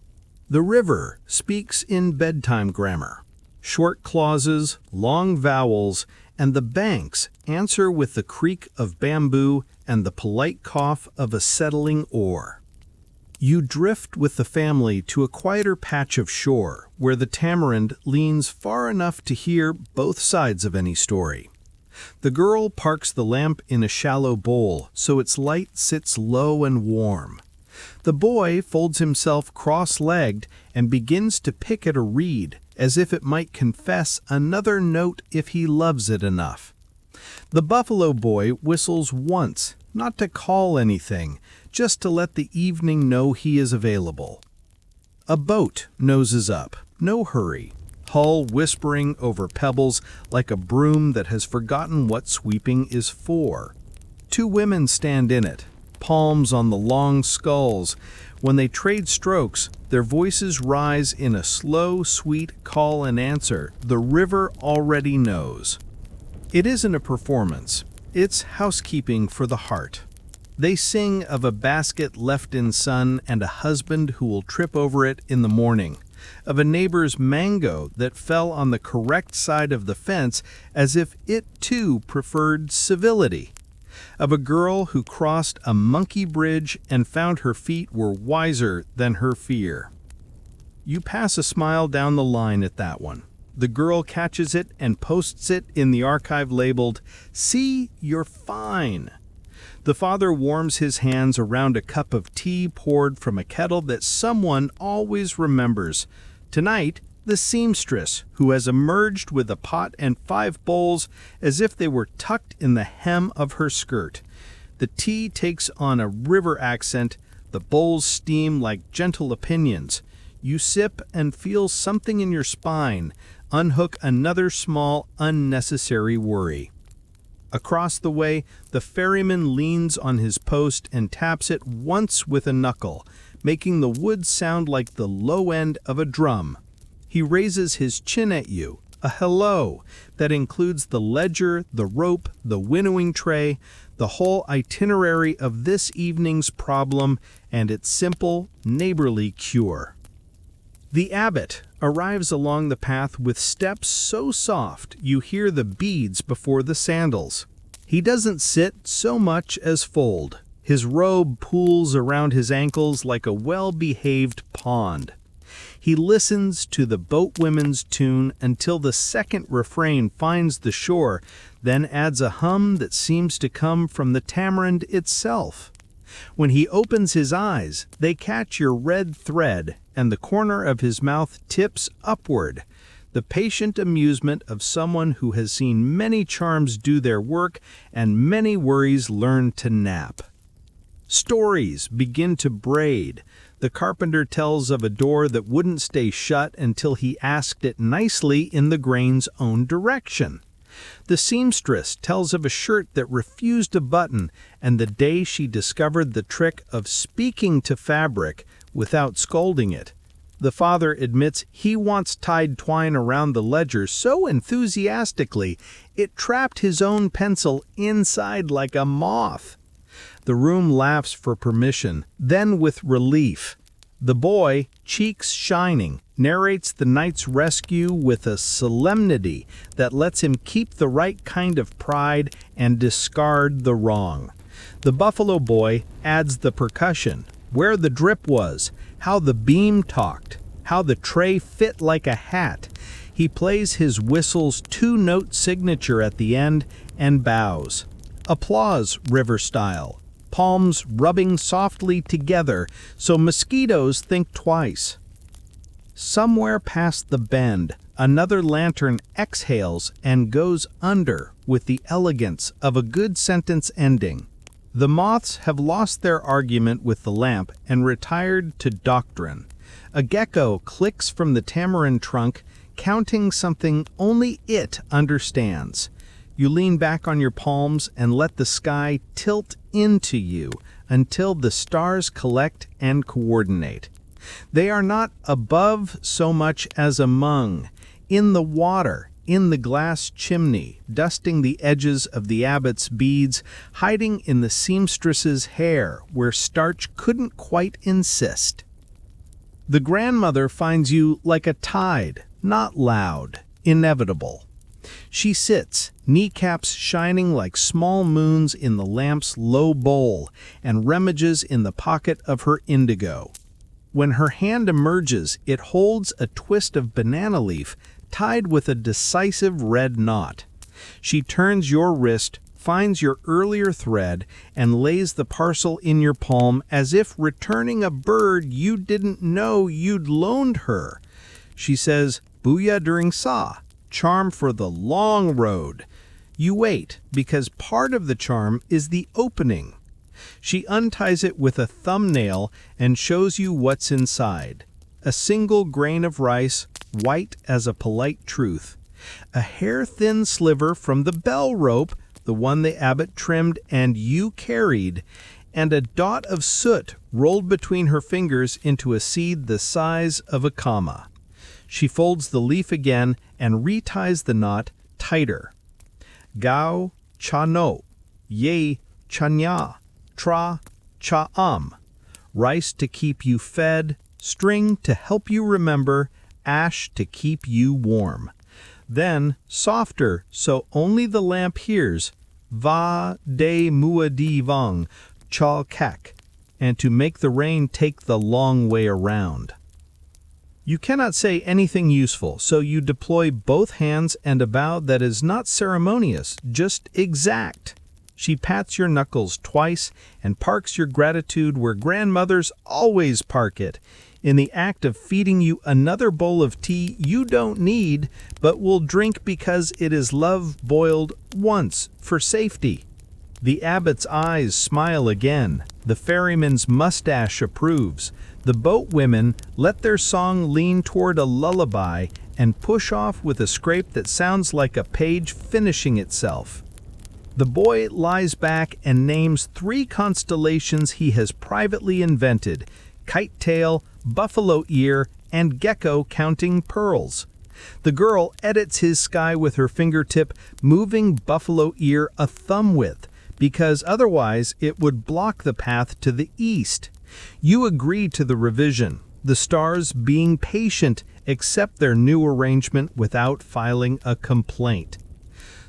The river speaks in bedtime grammar. Short clauses, long vowels, and the banks answer with the creak of bamboo and the polite cough of a settling oar. You drift with the family to a quieter patch of shore where the tamarind leans far enough to hear both sides of any story. The girl parks the lamp in a shallow bowl so its light sits low and warm. The boy folds himself cross-legged and begins to pick at a reed as if it might confess another note if he loves it enough. The buffalo boy whistles once, not to call anything, just to let the evening know he is available. A boat noses up, no hurry, hull whispering over pebbles like a broom that has forgotten what sweeping is for. Two women stand in it, palms on the long sculls. When they trade strokes, their voices rise in a slow, sweet call and answer the river already knows. It isn't a performance, it's housekeeping for the heart. They sing of a basket left in sun and a husband who will trip over it in the morning, of a neighbor's mango that fell on the correct side of the fence as if it too preferred civility, of a girl who crossed a monkey bridge and found her feet were wiser than her fear. You pass a smile down the line at that one. The girl catches it and posts it in the archive labeled, "See, you're fine." The father warms his hands around a cup of tea poured from a kettle that someone always remembers. Tonight, the seamstress, who has emerged with a pot and 5 bowls as if they were tucked in the hem of her skirt. The tea takes on a river accent, the bowls steam like gentle opinions. You sip and feel something in your spine, unhook another small, unnecessary worry. Across the way, the ferryman leans on his post and taps it once with a knuckle, making the wood sound like the low end of a drum. He raises his chin at you, a hello that includes the ledger, the rope, the winnowing tray, the whole itinerary of this evening's problem and its simple, neighborly cure. The abbot arrives along the path with steps so soft you hear the beads before the sandals. He doesn't sit so much as fold. His robe pools around his ankles like a well-behaved pond. He listens to the boatwomen's tune until the second refrain finds the shore, then adds a hum that seems to come from the tamarind itself. When he opens his eyes, they catch your red thread, and the corner of his mouth tips upward, the patient amusement of someone who has seen many charms do their work and many worries learn to nap. Stories begin to braid. The carpenter tells of a door that wouldn't stay shut until he asked it nicely in the grain's own direction. The seamstress tells of a shirt that refused a button and the day she discovered the trick of speaking to fabric without scolding it. The father admits he once tied twine around the ledger so enthusiastically it trapped his own pencil inside like a moth. The room laughs for permission, then with relief. The boy, cheeks shining, narrates the night's rescue with a solemnity that lets him keep the right kind of pride and discard the wrong. The buffalo boy adds the percussion, where the drip was, how the beam talked, how the tray fit like a hat. He plays his whistle's two-note signature at the end and bows. Applause, river style. Palms rubbing softly together so mosquitoes think twice. Somewhere past the bend, another lantern exhales and goes under with the elegance of a good sentence ending. The moths have lost their argument with the lamp and retired to doctrine. A gecko clicks from the tamarind trunk, counting something only it understands. You lean back on your palms and let the sky tilt into you until the stars collect and coordinate. They are not above so much as among, in the water, in the glass chimney, dusting the edges of the abbot's beads, hiding in the seamstress's hair where starch couldn't quite insist. The grandmother finds you like a tide, not loud, inevitable. She sits, kneecaps shining like small moons in the lamp's low bowl, and rummages in the pocket of her indigo. When her hand emerges, it holds a twist of banana leaf tied with a decisive red knot. She turns your wrist, finds your earlier thread, and lays the parcel in your palm as if returning a bird you didn't know you'd loaned her. She says, "Booyah during sa," charm for the long road. You wait, because part of the charm is the opening. She unties it with a thumbnail and shows you what's inside. A single grain of rice, white as a polite truth. A hair-thin sliver from the bell rope, the one the abbot trimmed and you carried, and a dot of soot rolled between her fingers into a seed the size of a comma. She folds the leaf again and reties the knot tighter. Gao cha no, ye cha nya, tra cha rice to keep you fed, string to help you remember, ash to keep you warm. Then, softer so only the lamp hears, va de mua di vang, chal kak, and to make the rain take the long way around. You cannot say anything useful, so you deploy both hands and a bow that is not ceremonious, just exact. She pats your knuckles twice and parks your gratitude where grandmothers always park it, in the act of feeding you another bowl of tea you don't need, but will drink because it is love boiled once for safety. The abbot's eyes smile again. The ferryman's mustache approves. The boatwomen let their song lean toward a lullaby and push off with a scrape that sounds like a page finishing itself. The boy lies back and names 3 constellations he has privately invented: kite tail, buffalo ear, and gecko counting pearls. The girl edits his sky with her fingertip, moving buffalo ear a thumb width, because otherwise it would block the path to the east. You agree to the revision, the stars, being patient, accept their new arrangement without filing a complaint.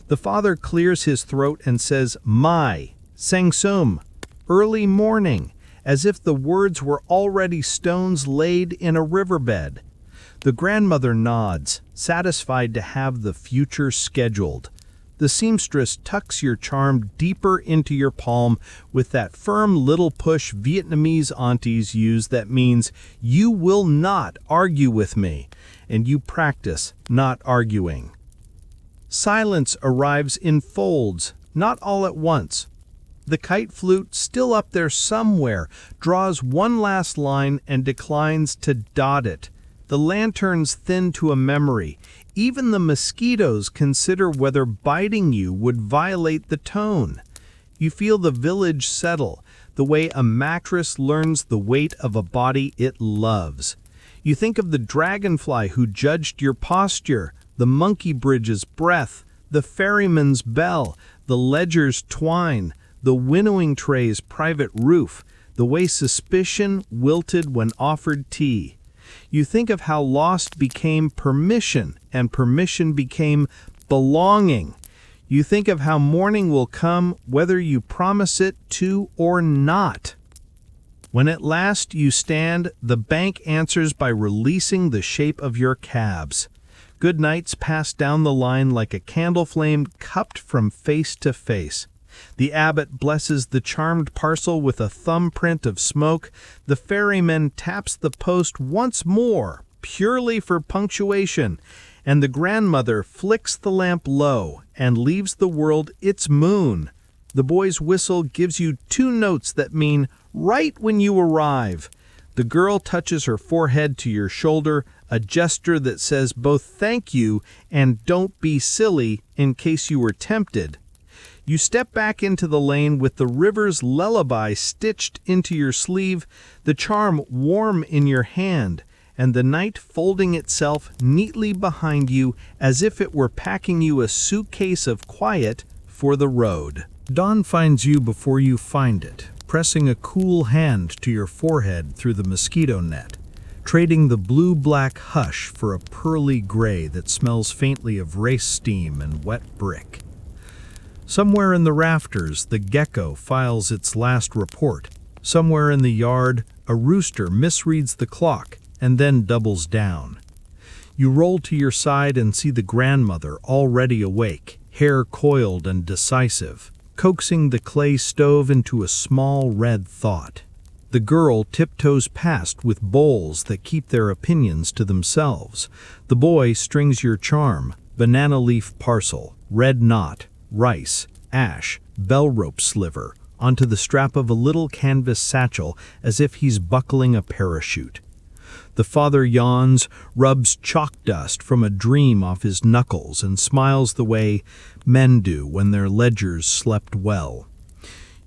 The father clears his throat and says, "Mai, sangsum," early morning, as if the words were already stones laid in a riverbed. The grandmother nods, satisfied to have the future scheduled. The seamstress tucks your charm deeper into your palm with that firm little push Vietnamese aunties use that means you will not argue with me, and you practice not arguing. Silence arrives in folds, not all at once. The kite flute, still up there somewhere, draws one last line and declines to dot it. The lanterns thin to a memory. Even the mosquitoes consider whether biting you would violate the tone. You feel the village settle, the way a mattress learns the weight of a body it loves. You think of the dragonfly who judged your posture, the monkey bridge's breath, the ferryman's bell, the ledger's twine, the winnowing tray's private roof, the way suspicion wilted when offered tea. You think of how lost became permission, and permission became belonging. You think of how morning will come whether you promise it to or not. When at last you stand, the bank answers by releasing the shape of your calves. Good nights pass down the line like a candle flame cupped from face to face. The abbot blesses the charmed parcel with a thumbprint of smoke. The ferryman taps the post once more, purely for punctuation, and the grandmother flicks the lamp low and leaves the world its moon. The boy's whistle gives you two notes that mean right when you arrive. The girl touches her forehead to your shoulder, a gesture that says both thank you and don't be silly in case you were tempted. You step back into the lane with the river's lullaby stitched into your sleeve, the charm warm in your hand, and the night folding itself neatly behind you as if it were packing you a suitcase of quiet for the road. Dawn finds you before you find it, pressing a cool hand to your forehead through the mosquito net, trading the blue-black hush for a pearly gray that smells faintly of race steam and wet brick. Somewhere in the rafters, the gecko files its last report. Somewhere in the yard, a rooster misreads the clock and then doubles down. You roll to your side and see the grandmother already awake, hair coiled and decisive, coaxing the clay stove into a small red thought. The girl tiptoes past with bowls that keep their opinions to themselves. The boy strings your charm, banana leaf parcel, red knot, rice, ash, bell rope sliver, onto the strap of a little canvas satchel as if he's buckling a parachute. The father yawns, rubs chalk dust from a dream off his knuckles, and smiles the way men do when their ledgers slept well.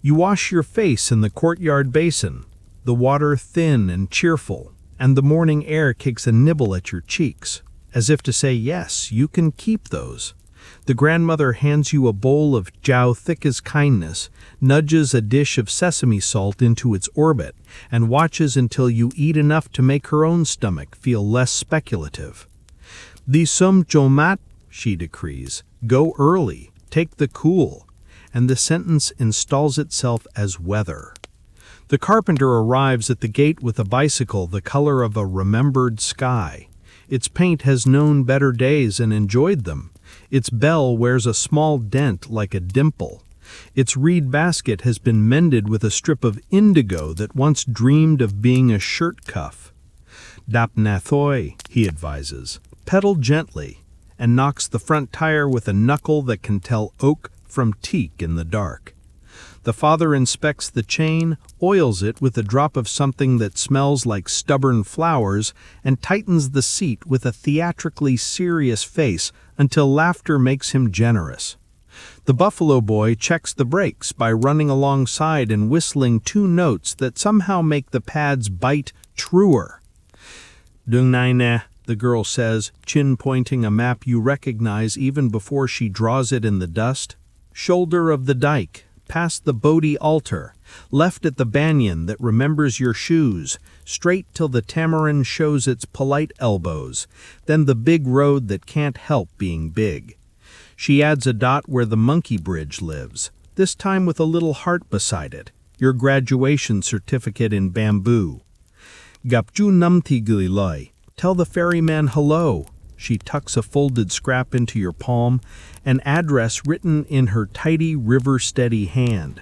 You wash your face in the courtyard basin, the water thin and cheerful, and the morning air kicks a nibble at your cheeks, as if to say, yes, you can keep those. The grandmother hands you a bowl of jow thick as kindness, nudges a dish of sesame salt into its orbit, and watches until you eat enough to make her own stomach feel less speculative. "The som jomat," she decrees, "go early, take the cool," and the sentence installs itself as weather. The carpenter arrives at the gate with a bicycle the color of a remembered sky. Its paint has known better days and enjoyed them. Its bell wears a small dent like a dimple. Its reed basket has been mended with a strip of indigo that once dreamed of being a shirt cuff. "Dap nathoi," he advises. "Pedal gently," and knocks the front tire with a knuckle that can tell oak from teak in the dark. The father inspects the chain, oils it with a drop of something that smells like stubborn flowers, and tightens the seat with a theatrically serious face until laughter makes him generous. The buffalo boy checks the brakes by running alongside and whistling two notes that somehow make the pads bite truer. "Dung nai na," the girl says, chin pointing a map you recognize even before she draws it in the dust. "Shoulder of the dike, past the Bodhi altar, left at the banyan that remembers your shoes, straight till the tamarind shows its polite elbows, then the big road that can't help being big. She adds a dot where the monkey bridge lives, this time with a little heart beside it, your graduation certificate in bamboo. Gapju namti gililoi, tell the ferryman hello. She tucks a folded scrap into your palm, an address written in her tidy, river-steady hand.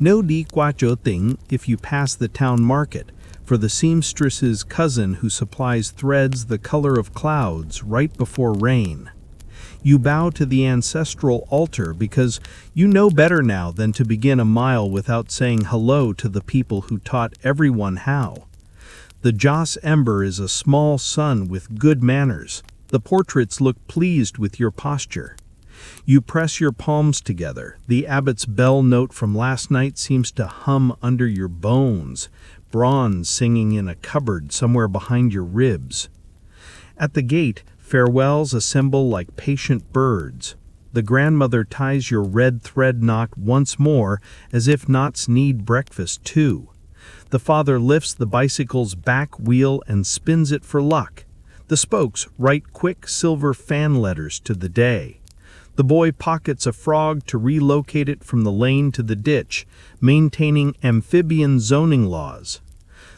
No di guacho thing if you pass the town market, for the seamstress's cousin who supplies threads the color of clouds right before rain. You bow to the ancestral altar because you know better now than to begin a mile without saying hello to the people who taught everyone how. The Joss Ember is a small son with good manners. The portraits look pleased with your posture. You press your palms together. The abbot's bell note from last night seems to hum under your bones, bronze singing in a cupboard somewhere behind your ribs. At the gate, farewells assemble like patient birds. The grandmother ties your red thread knot once more, as if knots need breakfast too. The father lifts the bicycle's back wheel and spins it for luck. The spokes write quick silver fan letters to the day. The boy pockets a frog to relocate it from the lane to the ditch, maintaining amphibian zoning laws.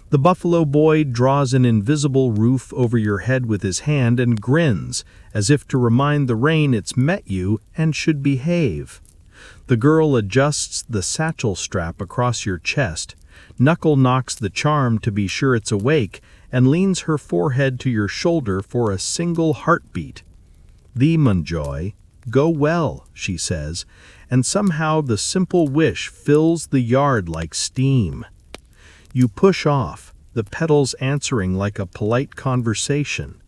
The buffalo boy draws an invisible roof over your head with his hand and grins, as if to remind the rain it's met you and should behave. The girl adjusts the satchel strap across your chest, knuckle knocks the charm to be sure it's awake, and leans her forehead to your shoulder for a single heartbeat. "Thee, Munjoy, go well," she says, and somehow the simple wish fills the yard like steam. You push off, the pedals answering like a polite conversation.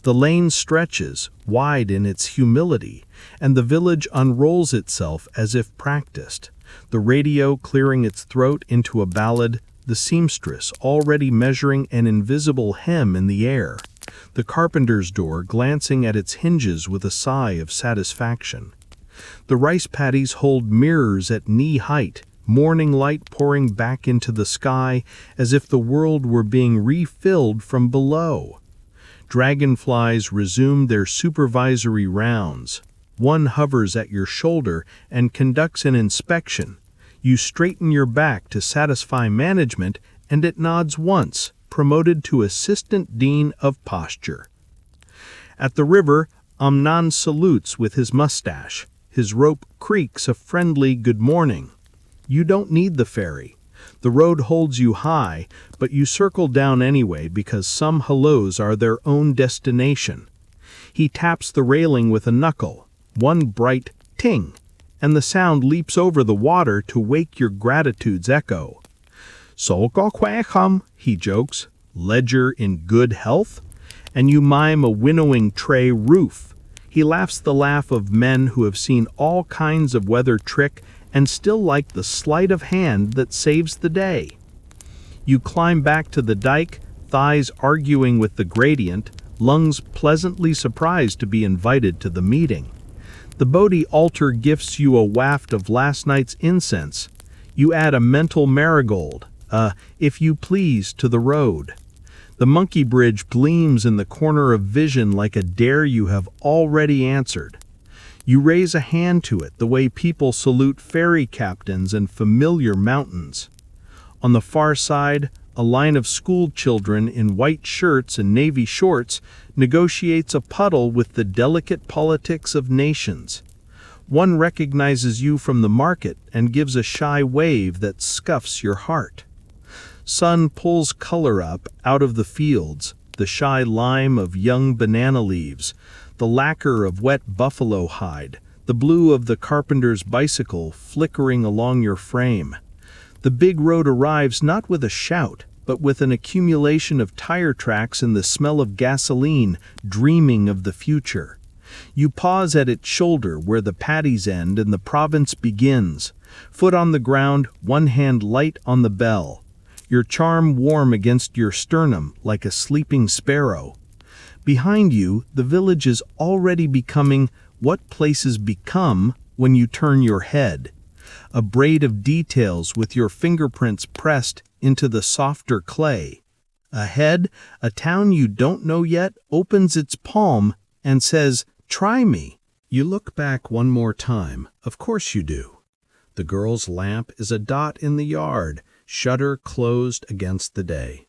The lane stretches, wide in its humility, and the village unrolls itself as if practiced, the radio clearing its throat into a ballad, the seamstress already measuring an invisible hem in the air, the carpenter's door glancing at its hinges with a sigh of satisfaction. The rice paddies hold mirrors at knee height, morning light pouring back into the sky as if the world were being refilled from below. Dragonflies resume their supervisory rounds. One hovers at your shoulder and conducts an inspection. You straighten your back to satisfy management, and it nods once, promoted to Assistant Dean of Posture. At the river, Amnan salutes with his mustache. His rope creaks a friendly good morning. You don't need the ferry. The road holds you high, but you circle down anyway because some hellos are their own destination. He taps the railing with a knuckle, one bright ting, and the sound leaps over the water to wake your gratitude's echo. "So go quackum," he jokes, "ledger in good health?" And you mime a winnowing tray roof. He laughs the laugh of men who have seen all kinds of weather trick and still like the sleight of hand that saves the day. You climb back to the dike, thighs arguing with the gradient, lungs pleasantly surprised to be invited to the meeting. The Bodhi altar gifts you a waft of last night's incense. You add a mental marigold, if you please, to the road. The monkey bridge gleams in the corner of vision like a dare you have already answered. You raise a hand to it the way people salute ferry captains and familiar mountains. On the far side, a line of school children in white shirts and navy shorts negotiates a puddle with the delicate politics of nations. One recognizes you from the market and gives a shy wave that scuffs your heart. Sun pulls color up out of the fields, the shy lime of young banana leaves, the lacquer of wet buffalo hide, the blue of the carpenter's bicycle flickering along your frame. The big road arrives not with a shout, but with an accumulation of tire tracks and the smell of gasoline, dreaming of the future. You pause at its shoulder where the paddies end and the province begins, foot on the ground, one hand light on the bell, your charm warm against your sternum like a sleeping sparrow. Behind you, the village is already becoming what places become when you turn your head. a braid of details with your fingerprints pressed into the softer clay. Ahead, a town you don't know yet opens its palm and says, "Try me." You look back one more time. Of course you do. The girl's lamp is a dot in the yard, shutter closed against the day.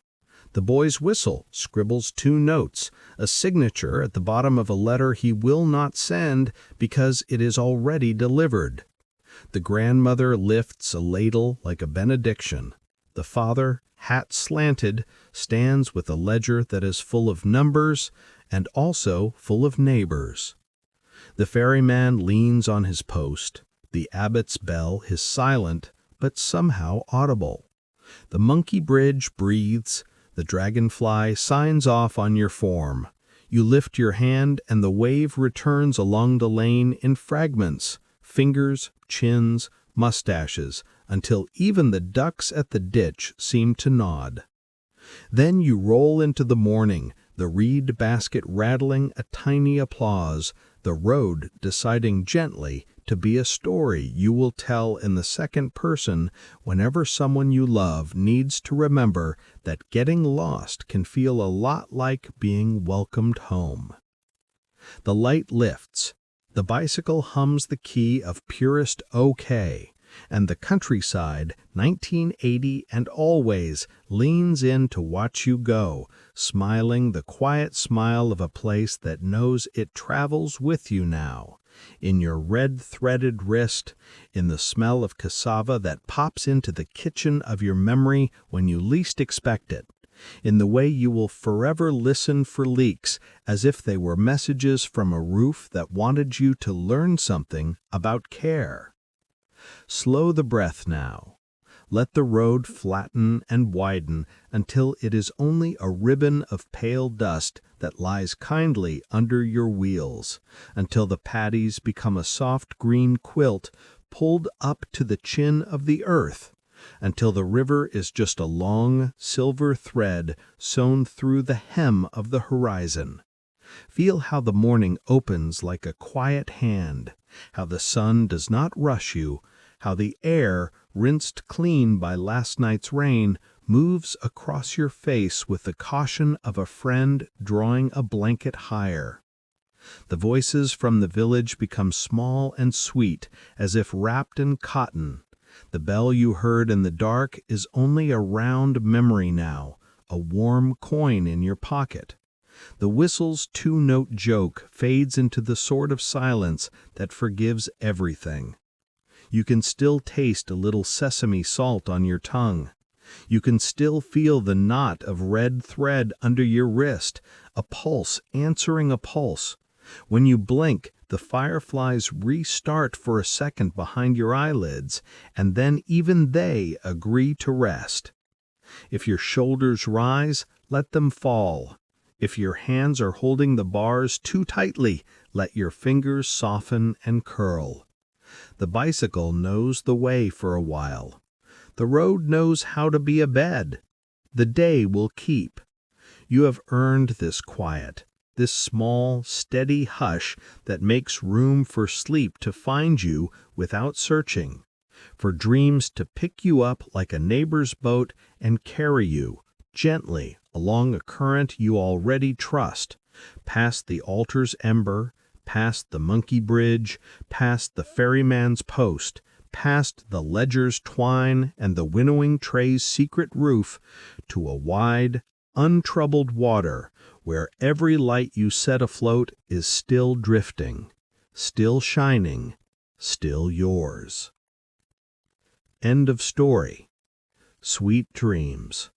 The boy's whistle scribbles 2 notes, a signature at the bottom of a letter he will not send because it is already delivered. The grandmother lifts a ladle like a benediction. The father, hat slanted, stands with a ledger that is full of numbers and also full of neighbors. The ferryman leans on his post. The abbot's bell is silent, but somehow audible. The monkey bridge breathes. The dragonfly signs off on your form. You lift your hand and the wave returns along the lane in fragments, fingers, chins, mustaches, until even the ducks at the ditch seem to nod. Then you roll into the morning, the reed basket rattling a tiny applause, the road deciding gently to be a story you will tell in the second person whenever someone you love needs to remember that getting lost can feel a lot like being welcomed home. The light lifts. The bicycle hums the key of purest OK, and the countryside, 1980 and always, leans in to watch you go, smiling the quiet smile of a place that knows it travels with you now. In your red-threaded wrist, in the smell of cassava that pops into the kitchen of your memory when you least expect it, in the way you will forever listen for leaks as if they were messages from a roof that wanted you to learn something about care. Slow the breath now. Let the road flatten and widen until it is only a ribbon of pale dust that lies kindly under your wheels, until the paddies become a soft green quilt pulled up to the chin of the earth, until the river is just a long silver thread sewn through the hem of the horizon. Feel how the morning opens like a quiet hand, how the sun does not rush you, how the air, rinsed clean by last night's rain, moves across your face with the caution of a friend drawing a blanket higher. The voices from the village become small and sweet, as if wrapped in cotton. The bell you heard in the dark is only a round memory now, a warm coin in your pocket. The whistle's 2-note joke fades into the sort of silence that forgives everything. You can still taste a little sesame salt on your tongue. You can still feel the knot of red thread under your wrist, a pulse answering a pulse. When you blink, the fireflies restart for a second behind your eyelids, and then even they agree to rest. If your shoulders rise, let them fall. If your hands are holding the bars too tightly, let your fingers soften and curl. The bicycle knows the way for a while. The road knows how to be a bed. The day will keep. You have earned this quiet, this small, steady hush that makes room for sleep to find you without searching, for dreams to pick you up like a neighbor's boat and carry you, gently, along a current you already trust, past the altar's ember, past the monkey bridge, past the ferryman's post, past the ledger's twine and the winnowing tray's secret roof, to a wide, untroubled water where every light you set afloat is still drifting, still shining, still yours. End of story. Sweet dreams.